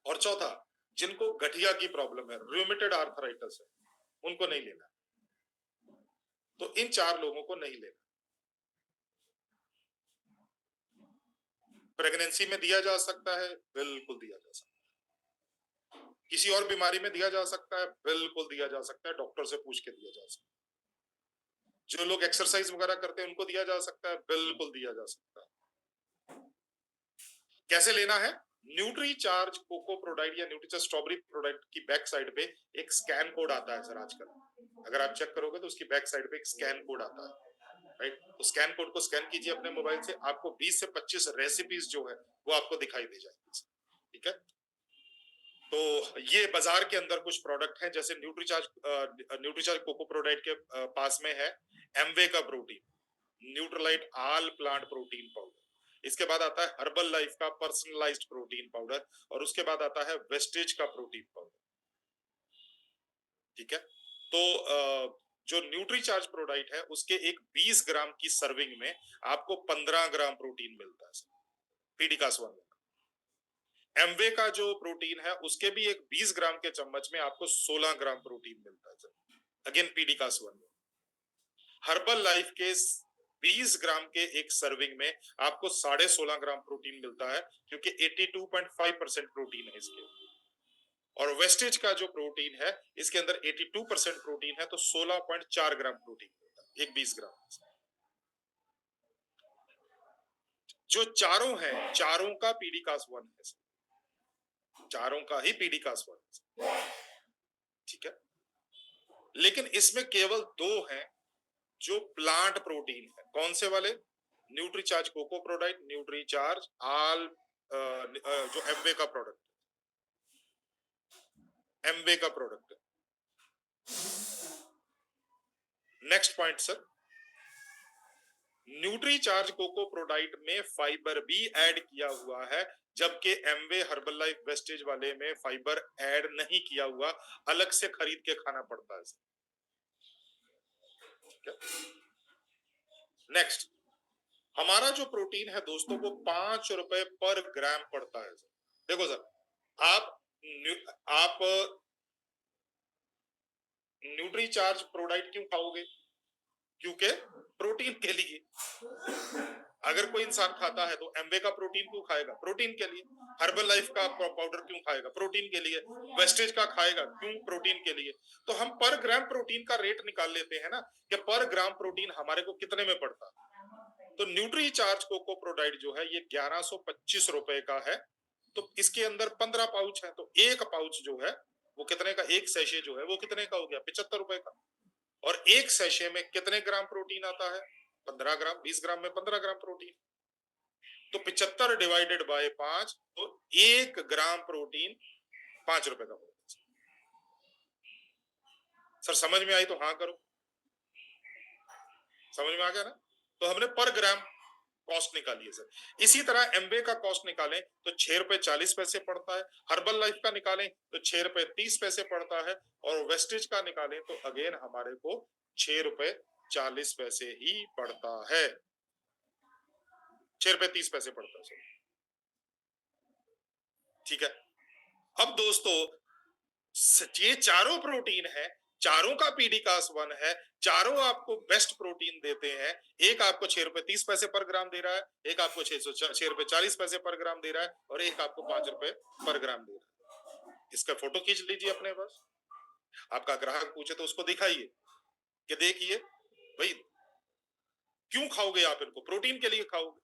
और चौथा, जिनको गठिया की प्रॉब्लम है, रूमेटेड आर्थराइटिस है, उनको नहीं लेना। तो इन 4 लोगों को नहीं लेना। प्रेगनेंसी में दिया जा सकता है, बिल्कुल दिया जा सकता है। किसी और बीमारी में दिया जा सकता है, बिल्कुल दिया जा सकता है, डॉक्टर से पूछ के दिया जा सकता है। जो लोग एक्सरसाइज वगैरह करते हैं उनको दिया जा सकता है, बिल्कुल दिया जा सकता है। कैसे लेना है? न्यूट्री चार्ज कोको प्रोडाइट या न्यूट्री चार्ज स्ट्रॉबेरी प्रोडक्ट की बैक साइड पे एक स्कैन कोड आता है सर आजकल। अगर आप चेक करोगे तो उसकी बैक साइड पे एक स्कैन कोड आता है, राइट? तो स्कैन कोड को स्कैन कीजिए अपने मोबाइल से, आपको 20 से 25 रेसिपीज जो है वो आपको दिखाई दे जाएगी। ठीक है, तो ये बाजार के अंदर कुछ प्रोडक्ट हैं, जैसे न्यूट्रीचार्ज कोको प्रोडक्ट के पास में है एमवे का प्रोटीन, न्यूट्रलाइट आल प्लांट प्रोटीन पाउडर, इसके बाद आता है हर्बल लाइफ का पर्सनलाइज्ड प्रोटीन पाउडर, और उसके बाद आता है वेस्टेज का प्रोटीन पाउडर। ठीक है, तो जो न्यूट्री चार्ज प्रोडक्ट है उसके एक 20 ग्राम की सर्विंग में आपको 15 ग्राम प्रोटीन मिलता है, पीडिकास-1। एमवे का जो प्रोटीन है उसके भी एक 20 ग्राम के चम्मच में आपको 16 ग्राम प्रोटीन मिलता है, अगेन पीडिकास-1। हर्बल लाइफ के 20 ग्राम के एक सर्विंग में आपको 16.5 ग्राम प्रोटीन मिलता है, क्योंकि 82.5% प्रोटीन है इसके। और वेस्टेज का जो प्रोटीन है इसके अंदर 82% प्रोटीन है, तो 16.4 ग्राम प्रोटीन मिलता है एक 20 ग्राम। जो चारों हैं, चारों का पीडिकास-1 है, चारों का ही पीडिकास-1। ठीक है, लेकिन इसमें केवल 2 हैं जो प्लांट प्रोटीन है। कौन से वाले? Nutricharge cocoa product, Nutricharge all, जो एमवे का प्रोडक्ट, एमवे का product. Next point sir, Nutricharge cocoa product में फाइबर भी ऐड किया हुआ है, जबकि एमवे हर्बल लाइफ वेस्टेज वाले में फाइबर ऐड नहीं किया हुआ, अलग से खरीद के खाना पड़ता है। नेक्स्ट, हमारा जो प्रोटीन है दोस्तों वो 5 रुपए पर ग्राम पड़ता है। देखो सर, आप न्यूट्री चार्ज प्रोडक्ट क्यों खाओगे? क्योंकि प्रोटीन के लिए। अगर कोई इंसान खाता है तो एमवे का प्रोटीन क्यों खाएगा? प्रोटीन के लिए। हर्बल लाइफ का पाउडर क्यों खाएगा? प्रोटीन के लिए। वेस्टेज का खाएगा क्यों? प्रोटीन के लिए। तो हम पर ग्राम प्रोटीन का रेट निकाल लेते हैं ना, कि पर ग्राम प्रोटीन हमारे को कितने में पड़ता है। तो न्यूट्री चार्ज कोको प्रोडक्ट जो है ये 1125 रुपए का है, तो इसके अंदर 15 पाउच है, तो एक पाउच जो है वो कितने का, एक सैशे जो है वो कितने का हो गया? 75 रुपए का। और एक सैशे में कितने ग्राम प्रोटीन आता है? 15 ग्राम। 20 ग्राम में 15 ग्राम प्रोटीन, तो 75 डिवाइडेड बाय 5, तो 1 ग्राम प्रोटीन 5 रुपए का। सर समझ में आई तो हाँ करो। समझ में आ गया ना? तो हमने पर ग्राम कॉस्ट निकाली है सर। इसी तरह एमवे का कॉस्ट निकालें तो 6 रुपए 40 पैसे पड़ता है, हर्बल लाइफ का निकालें तो 6 रुपए 30 पैसे पड़ता है, और वेस्टेज का निकालें तो अगेन हमारे को 6 रुपए 40 पैसे ही पड़ता है। 6 रुपए 30 पैसे पड़ता है सर। ठीक है, अब दोस्तों ये चारों प्रोटीन है, चारों का पीडिकास-1 है, चारों आपको बेस्ट प्रोटीन देते हैं। एक आपको 6 रुपए 30 पैसे पर ग्राम दे रहा है, एक आपको 6 रुपए 40 पैसे पर ग्राम दे रहा है, और एक आपको 5 रुपए पर ग्राम दे रहा है। इसका फोटो खींच लीजिए अपने पास। आपका ग्राहक पूछे तो उसको दिखाइए कि देखिए भाई, क्यों खाओगे आप इनको? प्रोटीन के लिए खाओगे,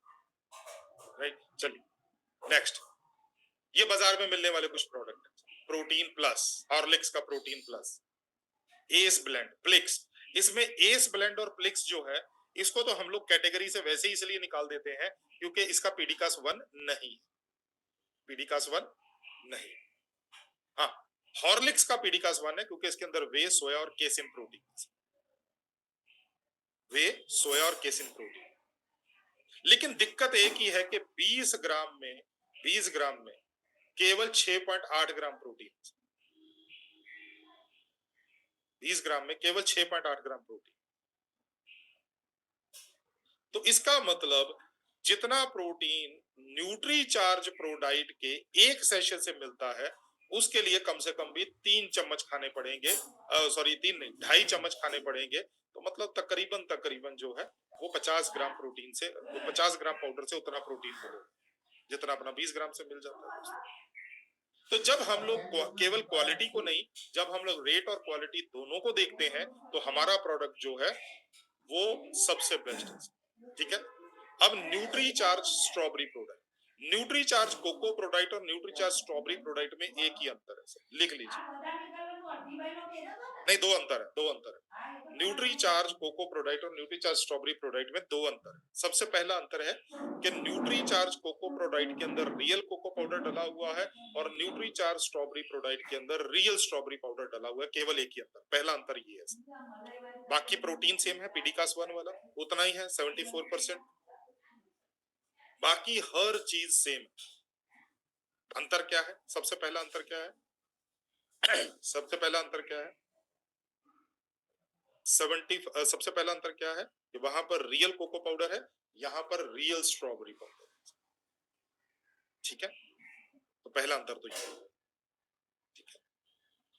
राइट? चलिए नेक्स्ट, ये बाजार में मिलने वाले कुछ प्रोडक्ट है। प्रोटीन प्लस, हॉर्लिक्स का प्रोटीन प्लस, एस ब्लेंड, प्लिक्स। इसमें एस ब्लेंड और प्लिक्स जो है, इसको तो हम लोग कैटेगरी से वैसे ही इसलिए निकाल देते हैं क्योंकि इसका पीडिकास-1 नहीं, पीडिकास-1 नहीं। हाँ, हॉर्लिक्स का पीडिकास-1 है क्योंकि इसके अंदर वे, सोया और केसिन प्रोटीन, वे, सोया और केसिन प्रोटीन। लेकिन दिक्कत एक ही है कि 20 ग्राम में केवल 6.8 ग्राम प्रोटीन, 20 ग्राम में केवल 6.8 ग्राम प्रोटीन। तो इसका मतलब जितना प्रोटीन न्यूट्री चार्ज प्रोडाइट के एक सेशन से मिलता है, उसके लिए कम से कम भी 3 चम्मच खाने पड़ेंगे, सॉरी 3 नहीं, 2.5 चम्मच खाने पड़ेंगे। तो मतलब तकरीबन जो है वो 50 ग्राम प्रोटीन से, वो 50 ग्राम पाउडर से उतना प्रोटीन मिलेगा जितना अपना 20 ग्राम से मिल जाता है। तो जब हम लोग केवल क्वालिटी को नहीं, जब हम लोग रेट और क्वालिटी दोनों को देखते हैं, तो हमारा प्रोडक्ट जो है वो सबसे बेस्ट है। ठीक है। अब Nutricharge strawberry product, Nutricharge cocoa product और न्यूट्री चार्ज स्ट्रॉबेरी प्रोडक्ट में एक ही अंतर है सर, लिख लीजिए। नहीं, दो अंतर है, दो अंतर है। न्यूट्री चार्ज कोको प्रोडक्ट और न्यूट्री चार्ज स्ट्रॉबेरी प्रोडक्ट में दो अंतर है। सबसे पहला अंतर है कि न्यूट्री चार्ज कोको प्रोडक्ट के अंदर रियल कोको पाउडर डला हुआ है और न्यूट्री चार्ज स्ट्रॉबेरी प्रोडक्ट के अंदर रियल स्ट्रॉबेरी पाउडर डला हुआ है। केवल एक ही अंतर, पहला अंतर ये है। बाकी प्रोटीन सेम है, पीडिकास 1 वाला उतना ही है 74%। बाकी हर चीज सेम। अंतर क्या है? सबसे पहला अंतर क्या है? सबसे पहला अंतर क्या है? सबसे पहला अंतर क्या है कि वहां पर रियल कोको पाउडर है, यहां पर रियल स्ट्रॉबेरी पाउडर। ठीक है, तो पहला अंतर तो ये है। ठीक है,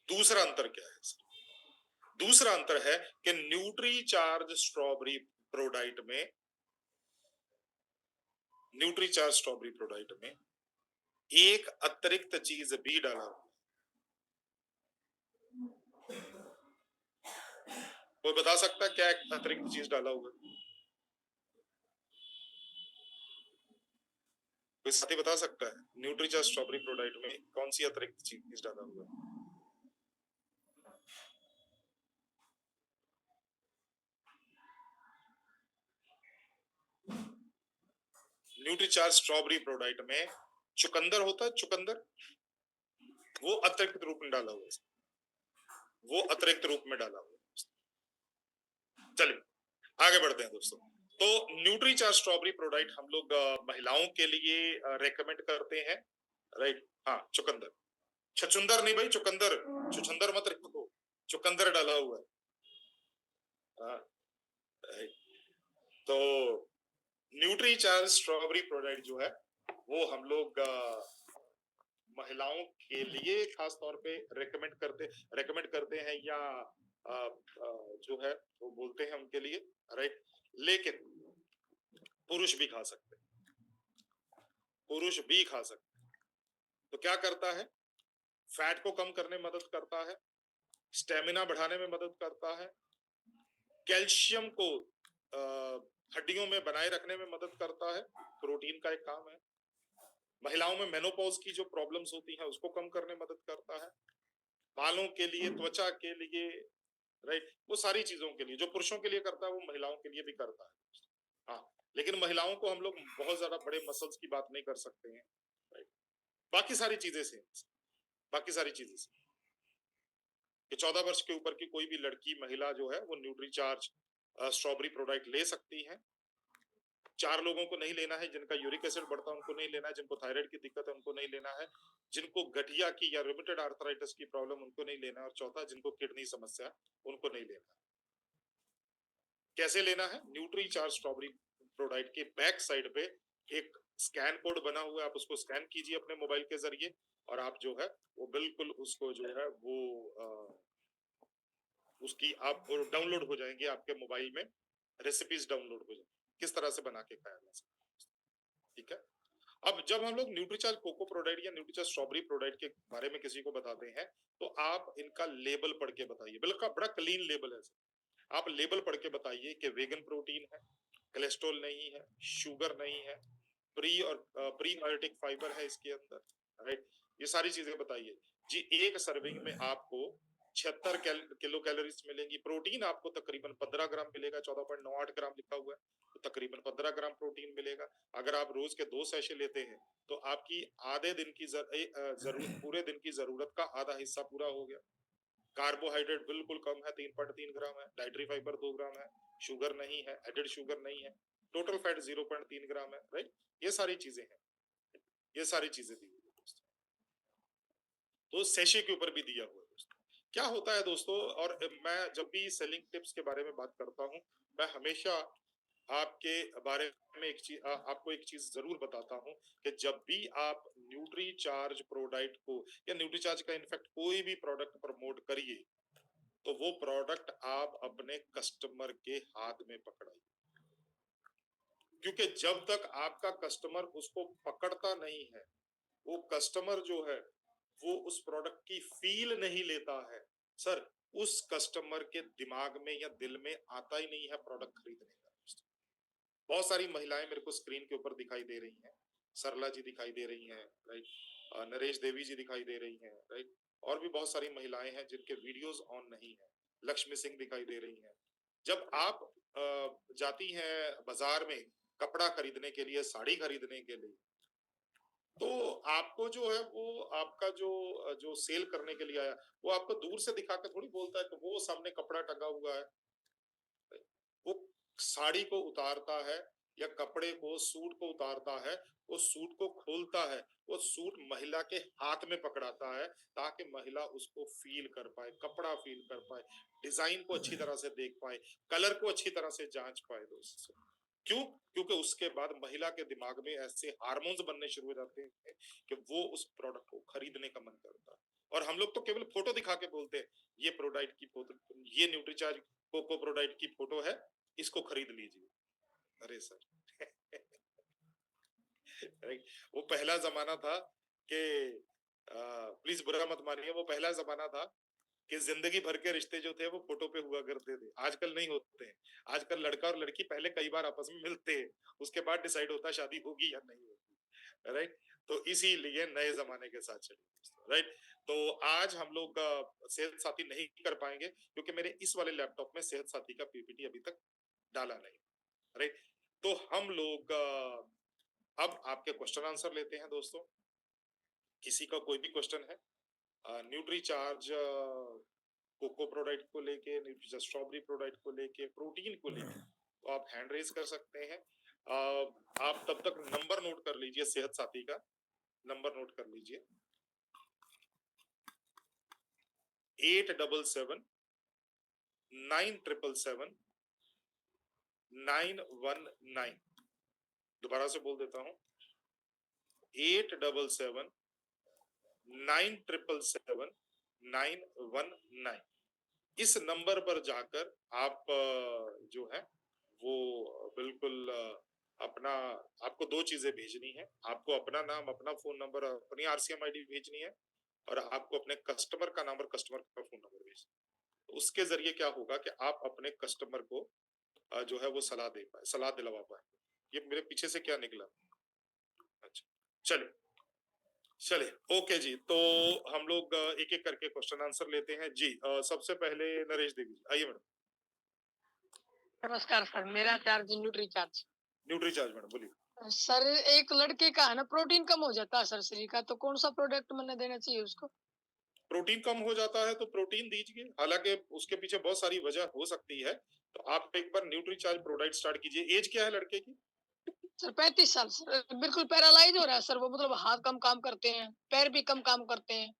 दूसरा अंतर क्या है? दूसरा अंतर है कि न्यूट्री चार्ज स्ट्रॉबेरी प्रोडक्ट में, न्यूट्री चार्ज स्ट्रॉबेरी प्रोडक्ट में एक अतिरिक्त चीज भी डाला हुआ। कोई बता सकता है क्या अतिरिक्त चीज डाला हुआ? कोई साथी बता सकता है न्यूट्री चार्ज स्ट्रॉबेरी प्रोडक्ट में कौन सी अतिरिक्त चीज डाला हुआ? न्यूट्री चार्ज स्ट्रॉबेरी प्रोडक्ट में चुकंदर होता है, चुकंदर, वो अतिरिक्त रूप में डाला हुआ है, वो अतिरिक्त रूप में डाला हुआ है। चलिए आगे बढ़ते हैं दोस्तों। तो न्यूट्री चार्ज स्ट्रॉबेरी प्रोडक्ट हम लोग महिलाओं के लिए रेकमेंड करते हैं, राइट? हाँ, चुकंदर, छचुंदर नहीं भाई, चुकंदर, छुछुंदर मत रखो, चुकंदर डाला हुआ है। हाँ, तो न्यूट्री चार्ज स्ट्रॉबेरी प्रोडक्ट जो है वो हम लोग महिलाओं के लिए खास तौर पे रेकमेंड करते हैं, या जो है वो बोलते हैं उनके लिए, राइट? लेकिन पुरुष भी खा सकते हैं, पुरुष भी खा सकते हैं। तो क्या करता है? फैट को कम करने में मदद करता है, स्टेमिना बढ़ाने में मदद करता है, कैल्शियम को हड्डियों में बनाए रखने में मदद करता है, प्रोटीन का एक काम है। महिलाओं में मेनोपॉज की जो प्रॉब्लम्स होती हैं उसको कम करने में मदद करता है, बालों के लिए, त्वचा के लिए, राइट? वो सारी चीजों के लिए जो पुरुषों के लिए करता है वो महिलाओं के लिए भी करता है। हाँ, लेकिन महिलाओं को हम लोग बहुत ज्यादा बड़े मसल्स की बात नहीं कर सकते हैं, राइट? बाकी सारी चीजें से, बाकी सारी चीजें से कि 14 वर्ष के ऊपर की कोई भी लड़की, महिला जो है वो न्यूट्री चार्ज स्ट्रॉबेरी प्रोडक्ट ले सकती है। 4 लोगों को नहीं लेना है, जिनका यूरिक एसिड बढ़ता है उनको नहीं लेना है, जिनको थायराइड की दिक्कत है उनको नहीं लेना है, जिनको गठिया की या रूमेटॉइड आर्थराइटिस की प्रॉब्लम उनको नहीं लेना है, और चौथा जिनको किडनी समस्या उनको नहीं लेना है। कैसे लेना है? न्यूट्री चार्ज स्ट्रॉबेरी प्रोडक्ट के बैक साइड पे एक स्कैन कोड बना हुआ है, आप उसको स्कैन कीजिए अपने मोबाइल के जरिए और आप जो है वो बिल्कुल उसको जो है वो उसकी आप डाउनलोड हो जाएंगे आपके मोबाइल में, रेसिपीज डाउनलोड हो जाएंगी किस तरह से बना के खाया जा सकता है। ठीक है। अब जब हम लोग न्यूट्रीचार्ज कोको प्रोडक्ट या न्यूट्रीचार्ज स्ट्रॉबेरी प्रोडक्ट के बारे में किसी को बताते हैं तो आप इनका लेबल पढ़ के बताइए, बिल्कुल बड़ा क्लीन लेबल है। आप लेबल पढ़ के बताइए कि वेगन प्रोटीन है, कोलेस्ट्रॉल नहीं है, शुगर नहीं है, प्रीबायोटिक फाइबर है इसके अंदर, राइट? ये सारी चीजें बताइए जी। एक सर्विंग में आपको 76 किलो कैलोरीज मिलेंगी। प्रोटीन आपको तकरीबन 15 ग्राम मिलेगा, 14.98 ग्राम लिखा हुआ है, तो तकरीबन 15 ग्राम प्रोटीन मिलेगा। अगर आप रोज के 2 सैशे लेते हैं तो आपकी आधे दिन की जरूरत, पूरे दिन की जरूरत का आधा हिस्सा पूरा हो गया। कार्बोहाइड्रेट बिल्कुल कम है, 3.3 ग्राम है, डाइटरी फाइबर 2 ग्राम है, शुगर नहीं है, एडेड शुगर नहीं है, टोटल फैट 0.3 ग्राम है, राइट? ये सारी चीजें हैं, ये सारी चीजें दी हुई है दोस्तों, तो सेशे के ऊपर भी दिया हुआ है दोस्तों। क्या होता है दोस्तों, और मैं जब भी सेलिंग टिप्स के बारे में बात करता हूं, मैं हमेशा आपके बारे में आपको एक चीज जरूर बताता हूं कि जब भी आप न्यूट्री चार्ज प्रोडक्ट को या न्यूट्री चार्ज का इनफैक्ट कोई भी प्रोडक्ट प्रमोट करिए, तो वो प्रोडक्ट आप अपने कस्टमर के हाथ में पकड़ाइए, क्योंकि जब तक आपका कस्टमर उसको पकड़ता नहीं है, वो कस्टमर जो है वो उस प्रोडक्ट की फील नहीं लेता है सर, उस कस्टमर के दिमाग में या दिल में आता ही नहीं है प्रोडक्ट खरीदने का। बहुत सारी महिलाएं मेरे को स्क्रीन के ऊपर दिखाई दे रही हैं, सरला जी दिखाई दे रही हैं, राइट, नरेश देवी जी दिखाई दे रही हैं, राइट, और भी बहुत सारी महिलाएं हैं जिनके वीडियोस ऑन नहीं है, लक्ष्मी सिंह दिखाई दे रही हैं। जब आप जाती हैं बाजार में कपड़ा खरीदने के लिए, साड़ी खरीदने के लिए, तो आपको जो है वो आपका जो जो सेल करने के लिए आया, वो आपको दूर से दिखा के थोड़ी बोलता है कि वो सामने कपड़ा टंगा हुआ है। वो साड़ी को उतारता है या कपड़े को, सूट को उतारता है, वो सूट को खोलता है, वो सूट महिला के हाथ में पकड़ाता है ताकि महिला उसको फील कर पाए, कपड़ा फील कर पाए, डिजाइन को अच्छी तरह से देख पाए, कलर को अच्छी तरह से जांच पाए दोस्तों। क्यों? क्योंकि उसके बाद महिला के दिमाग में ऐसे हार्मोन्स बनने शुरू हो जाते हैं कि वो उस प्रोडक्ट को खरीदने का मन करता है। और हम लोग तो केवल फोटो दिखा के बोलते हैं, ये प्रोडक्ट की फोटो, ये न्यूट्रीचार्ज कोको प्रोडक्ट की फोटो है, इसको खरीद लीजिए। अरे सर वो पहला जमाना था कि प्लीज बुरा मत मानिए, वो पहला जमाना था कि जिंदगी भर के रिश्ते जो थे वो फोटो पे हुआ करते थे। आजकल नहीं होते हैं। आजकल लड़का और लड़की पहले कई बार आपस में मिलते हैं, उसके बाद डिसाइड होता है शादी होगी या नहीं होगी, राइट। तो इसीलिए नए जमाने के साथ चलिए, राइट। तो आज हम लोग सेहत साथी नहीं कर पाएंगे क्योंकि मेरे इस वाले लैपटॉप में सेहत साथी का पीपीटी अभी तक डाला नहीं, राइट। तो हम लोग अब आपके क्वेश्चन आंसर लेते हैं दोस्तों। किसी का कोई भी क्वेश्चन है न्यूट्री चार्ज कोको प्रोडक्ट को लेके, न्यूट्री स्ट्रॉबेरी प्रोडक्ट को लेके, प्रोटीन को लेके, तो आप हैंड रेज कर सकते हैं। आप तब तक नंबर नोट कर लीजिए, सेहत साथी का नंबर नोट कर लीजिए, 877-9777-919। दोबारा से बोल देता हूं, 877-9777-919। इस नंबर पर जाकर आप जो है वो बिल्कुल अपना, आपको दो चीजें भेजनी है, आपको अपना नाम, अपना फोन नंबर, अपनी आरसीएम आईडी भेजनी है, और आपको अपने कस्टमर का नाम और कस्टमर का फोन नंबर भेजना। तो उसके जरिए क्या होगा कि आप अपने कस्टमर को जो है वो सलाह दे पाए, सलाह दिलवा पाए। ये मेरे पीछे से क्या निकला? अच्छा, चलो चले, ओके जी। तो हम लोग एक एक करके क्वेश्चन आंसर लेते हैं जी। सबसे पहले नरेश देवी जी, आइए मैडम। नमस्कार सर, मेरा charge nutri charge. Nutri charge madam बोलिए। सर एक लड़के का है ना, प्रोटीन कम हो जाता है सर शरीर का, तो कौन सा प्रोडक्ट मैंने देना चाहिए उसको? प्रोटीन कम हो जाता है तो प्रोटीन दीजिए, हालांकि उसके पीछे बहुत सारी वजह हो सकती है। तो आप एक बार न्यूट्री चार्ज प्रोडक्ट स्टार्ट कीजिए। एज क्या है लड़के की? सर 35 साल सर, बिल्कुल पैरालाइज हो रहा है सर वो, मतलब हाथ कम काम करते हैं, पैर भी कम काम करते हैं,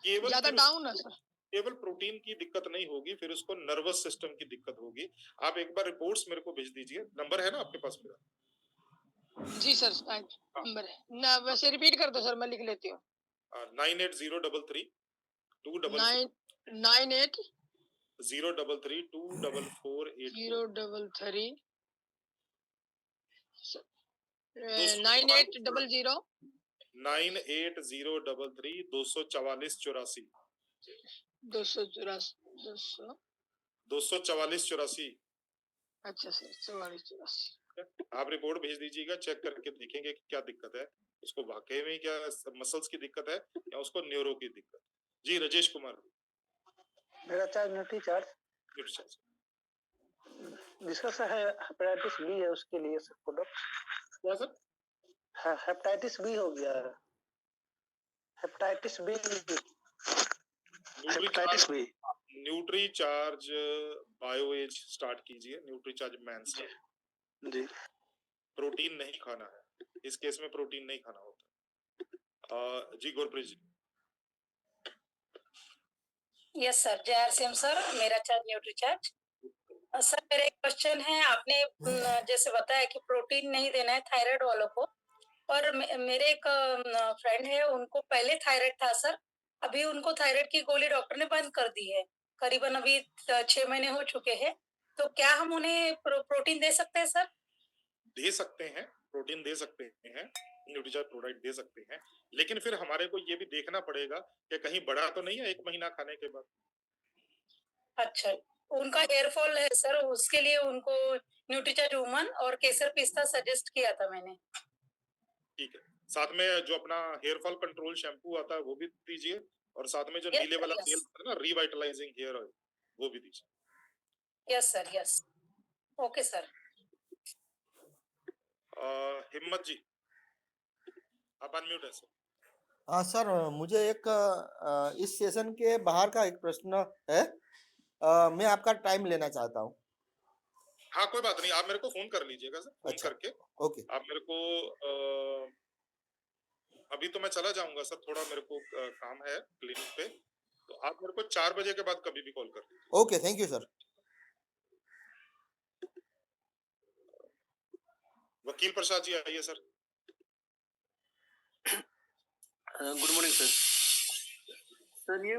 केवल ज्यादा फिर डाउन है सर। केवल प्रोटीन की दिक्कत नहीं होगी, फिर उसको नर्वस सिस्टम की दिक्कत होगी। आप एक बार रिपोर्ट्स मेरे को भेज दीजिए। नंबर है ना आपके पास मेरा? जी सर, नंबर है ना, वैसे रिपीट कर दो सर, मैं लिख लेती हूँ। 98033244 033 244 9800 244 200 244 अच्छा सर, 44 84। आप रिपोर्ट भेज दीजिएगा, चेक करके देखेंगे कि क्या दिक्कत है, उसको वाकई में क्या मसल्स की दिक्कत है या उसको न्यूरो की दिक्कत। जी राजेश कुमार। मेरा चार्ज न्यूट्री चार्ज जिसका सर है हेपेटाइटिस बी है, उसके लिए सर प्रोडक्ट क्या सर? हेपेटाइटिस बी हो गया है, hepatitis B, hepatitis B. Nutricharge bio age start कीजिए, न्यूट्री चार्ज मैंस जी। प्रोटीन नहीं खाना है, इस केस में प्रोटीन नहीं खाना होता। जी गुरप्रीत जी। यस सर, JRCM सर, मेरा चार्ज न्यूट्रीचार्ज। सर मेरा एक क्वेश्चन है, आपने जैसे बताया कि प्रोटीन नहीं देना है थायराइड वालों को, पर मेरे एक फ्रेंड है, उनको पहले थायराइड था सर, अभी उनको थायराइड की गोली डॉक्टर ने बंद कर दी है, करीबन अभी 6 महीने हो चुके हैं, तो क्या हम उन्हें प्रोटीन दे सकते हैं सर? दे सकते हैं, प्रोटीन दे सकते हैं, न्यूट्रीचार्ज प्रोडक्ट दे सकते हैं, लेकिन फिर हमारे को ये भी देखना पड़ेगा कि कहीं बढ़ा तो नहीं है 1 महीना खाने के बाद। अच्छा, उनका हेयर फॉल है सर, उसके लिए उनको न्यूट्रीचार्ज वुमन और केसर पिस्ता सजेस्ट किया था मैंने। ठीक है, साथ में जो अपना हेयर फॉल कंट्रोल शैम्पू आता है वो भी दीजिए, और साथ में जो यस नीले सर, वाला यस। तेल होता है ना, रिवाइटलाइजिंग हेयर ऑयल, वो भी दीजिए। Yes sir, yes. Okay sir. हिम्मत जी, आप अनम्यूट है सर। हाँ सर, मुझे एक इस सेशन के बाहर का एक प्रश्न है। मैं आपका टाइम लेना चाहता हूँ। हाँ कोई बात नहीं, आप मेरे को फोन कर लीजिएगा सर, फोन अच्छा, करके ओके। आप मेरे को अभी तो मैं चला जाऊंगा सर, थोड़ा मेरे को काम है क्लिनिक पे, तो आप मेरे को 4 बजे के बाद कभी भी कॉल कर लीजिए। Okay, thank you sir. वकील प्रसाद जी आइए sir. Good morning sir. Sir ये